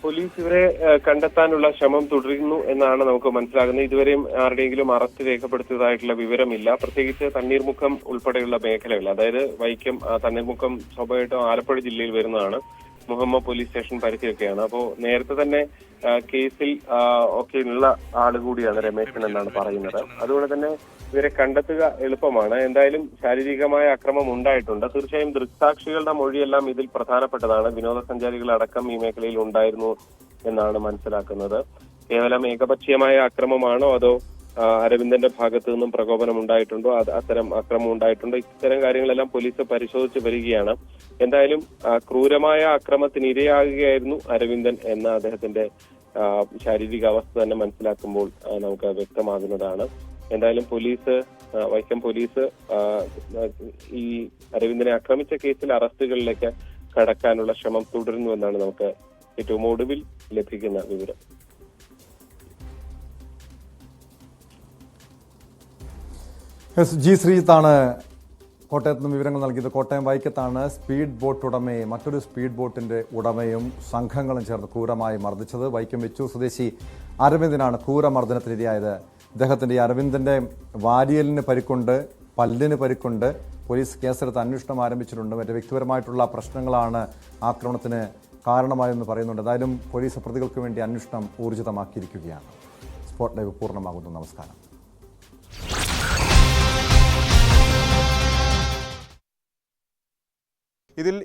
പോലീസ് ഇവരെ കണ്ടെത്താനുള്ള ശ്രമം തുടരുന്നു എന്നാണ് നമുക്ക് മനസ്സിലാകുന്നത്. ഇതുവരെയും ആരുടെയെങ്കിലും അറസ്റ്റ് രേഖപ്പെടുത്തിയതായിട്ടുള്ള വിവരമില്ല. പ്രത്യേകിച്ച് തണ്ണീർമുക്കം ഉൾപ്പെടെയുള്ള മേഖലകൾ, അതായത് വൈക്കം, തണ്ണീർമുക്കം സ്വാഭാവികമായിട്ടും ആലപ്പുഴ ജില്ലയിൽ വരുന്നതാണ്. മുഹമ്മ പോലീസ് സ്റ്റേഷൻ പരിധിയൊക്കെയാണ്. അപ്പോൾ നേരത്തെ തന്നെ കേസിൽ ഒക്കെയുള്ള ആള് കൂടിയാണ് രമേശൻ എന്നാണ് പറയുന്നത്. അതുകൊണ്ട് തന്നെ ഇവരെ കണ്ടെത്തുക എളുപ്പമാണ്. എന്തായാലും ശാരീരികമായ അക്രമം ഉണ്ടായിട്ടുണ്ട്. തീർച്ചയായും ദൃക്സാക്ഷികളുടെ മൊഴിയെല്ലാം ഇതിൽ പ്രധാനപ്പെട്ടതാണ്. വിനോദസഞ്ചാരികളടക്കം ഈ മേഖലയിൽ ഉണ്ടായിരുന്നു എന്നാണ് മനസ്സിലാക്കുന്നത്. കേവലം ഏകപക്ഷീയമായ അക്രമമാണോ അതോ അരവിന്ദന്റെ ഭാഗത്തു നിന്നും പ്രകോപനം ഉണ്ടായിട്ടുണ്ടോ, അത്തരം അക്രമം ഉണ്ടായിട്ടുണ്ടോ, ഇത്തരം കാര്യങ്ങളെല്ലാം പോലീസ് പരിശോധിച്ച് വരികയാണ്. എന്തായാലും ക്രൂരമായ അക്രമത്തിന് ഇരയാകുകയായിരുന്നു അരവിന്ദൻ എന്ന അദ്ദേഹത്തിന്റെ ശാരീരിക അവസ്ഥ തന്നെ മനസ്സിലാക്കുമ്പോൾ നമുക്ക് വ്യക്തമാകുന്നതാണ്. എന്തായാലും പോലീസ്, വൈക്കം പോലീസ് ഈ അരവിന്ദനെ ആക്രമിച്ച കേസിൽ അറസ്റ്റുകളിലേക്ക് കടക്കാനുള്ള ശ്രമം തുടരുന്നു എന്നാണ് നമുക്ക് ഏറ്റവും ഒടുവിൽ ലഭിക്കുന്ന വിവരം. ജി ശ്രീജിത്താണ് കോട്ടയത്ത് നിന്ന് വിവരങ്ങൾ നൽകിയത്. കോട്ടയം വൈക്കത്താണ് സ്പീഡ് ബോട്ട് ഉടമയെ, മറ്റൊരു സ്പീഡ് ബോട്ടിന്റെ ഉടമയും സംഘങ്ങളും ചേർന്ന് ക്രൂരമായി മർദ്ദിച്ചത്. വൈക്കം വെച്ചൂർ സ്വദേശി അരവിന്ദനാണ് ക്രൂരമർദ്ദനത്തിനിരയായത്. ഇദ്ദേഹത്തിന്റെ ഈ അരവിന്ദന്റെ വാരിയലിന് പരിക്കുണ്ട്, പല്ലിന് പരിക്കുണ്ട്. പോലീസ് കേസെടുത്ത് അന്വേഷണം ആരംഭിച്ചിട്ടുണ്ട്. മറ്റ് വ്യക്തിപരമായിട്ടുള്ള പ്രശ്നങ്ങളാണ് ആക്രമണത്തിന് കാരണമായെന്ന് പറയുന്നുണ്ട്. എന്തായാലും പോലീസ് പ്രതികൾക്ക് വേണ്ടി അന്വേഷണം ഊർജിതമാക്കിയിരിക്കുകയാണ്. സ്പോട്ട് ലൈവ് പൂർണ്ണമാകുന്നു. നമസ്കാരം. ഇതിൽ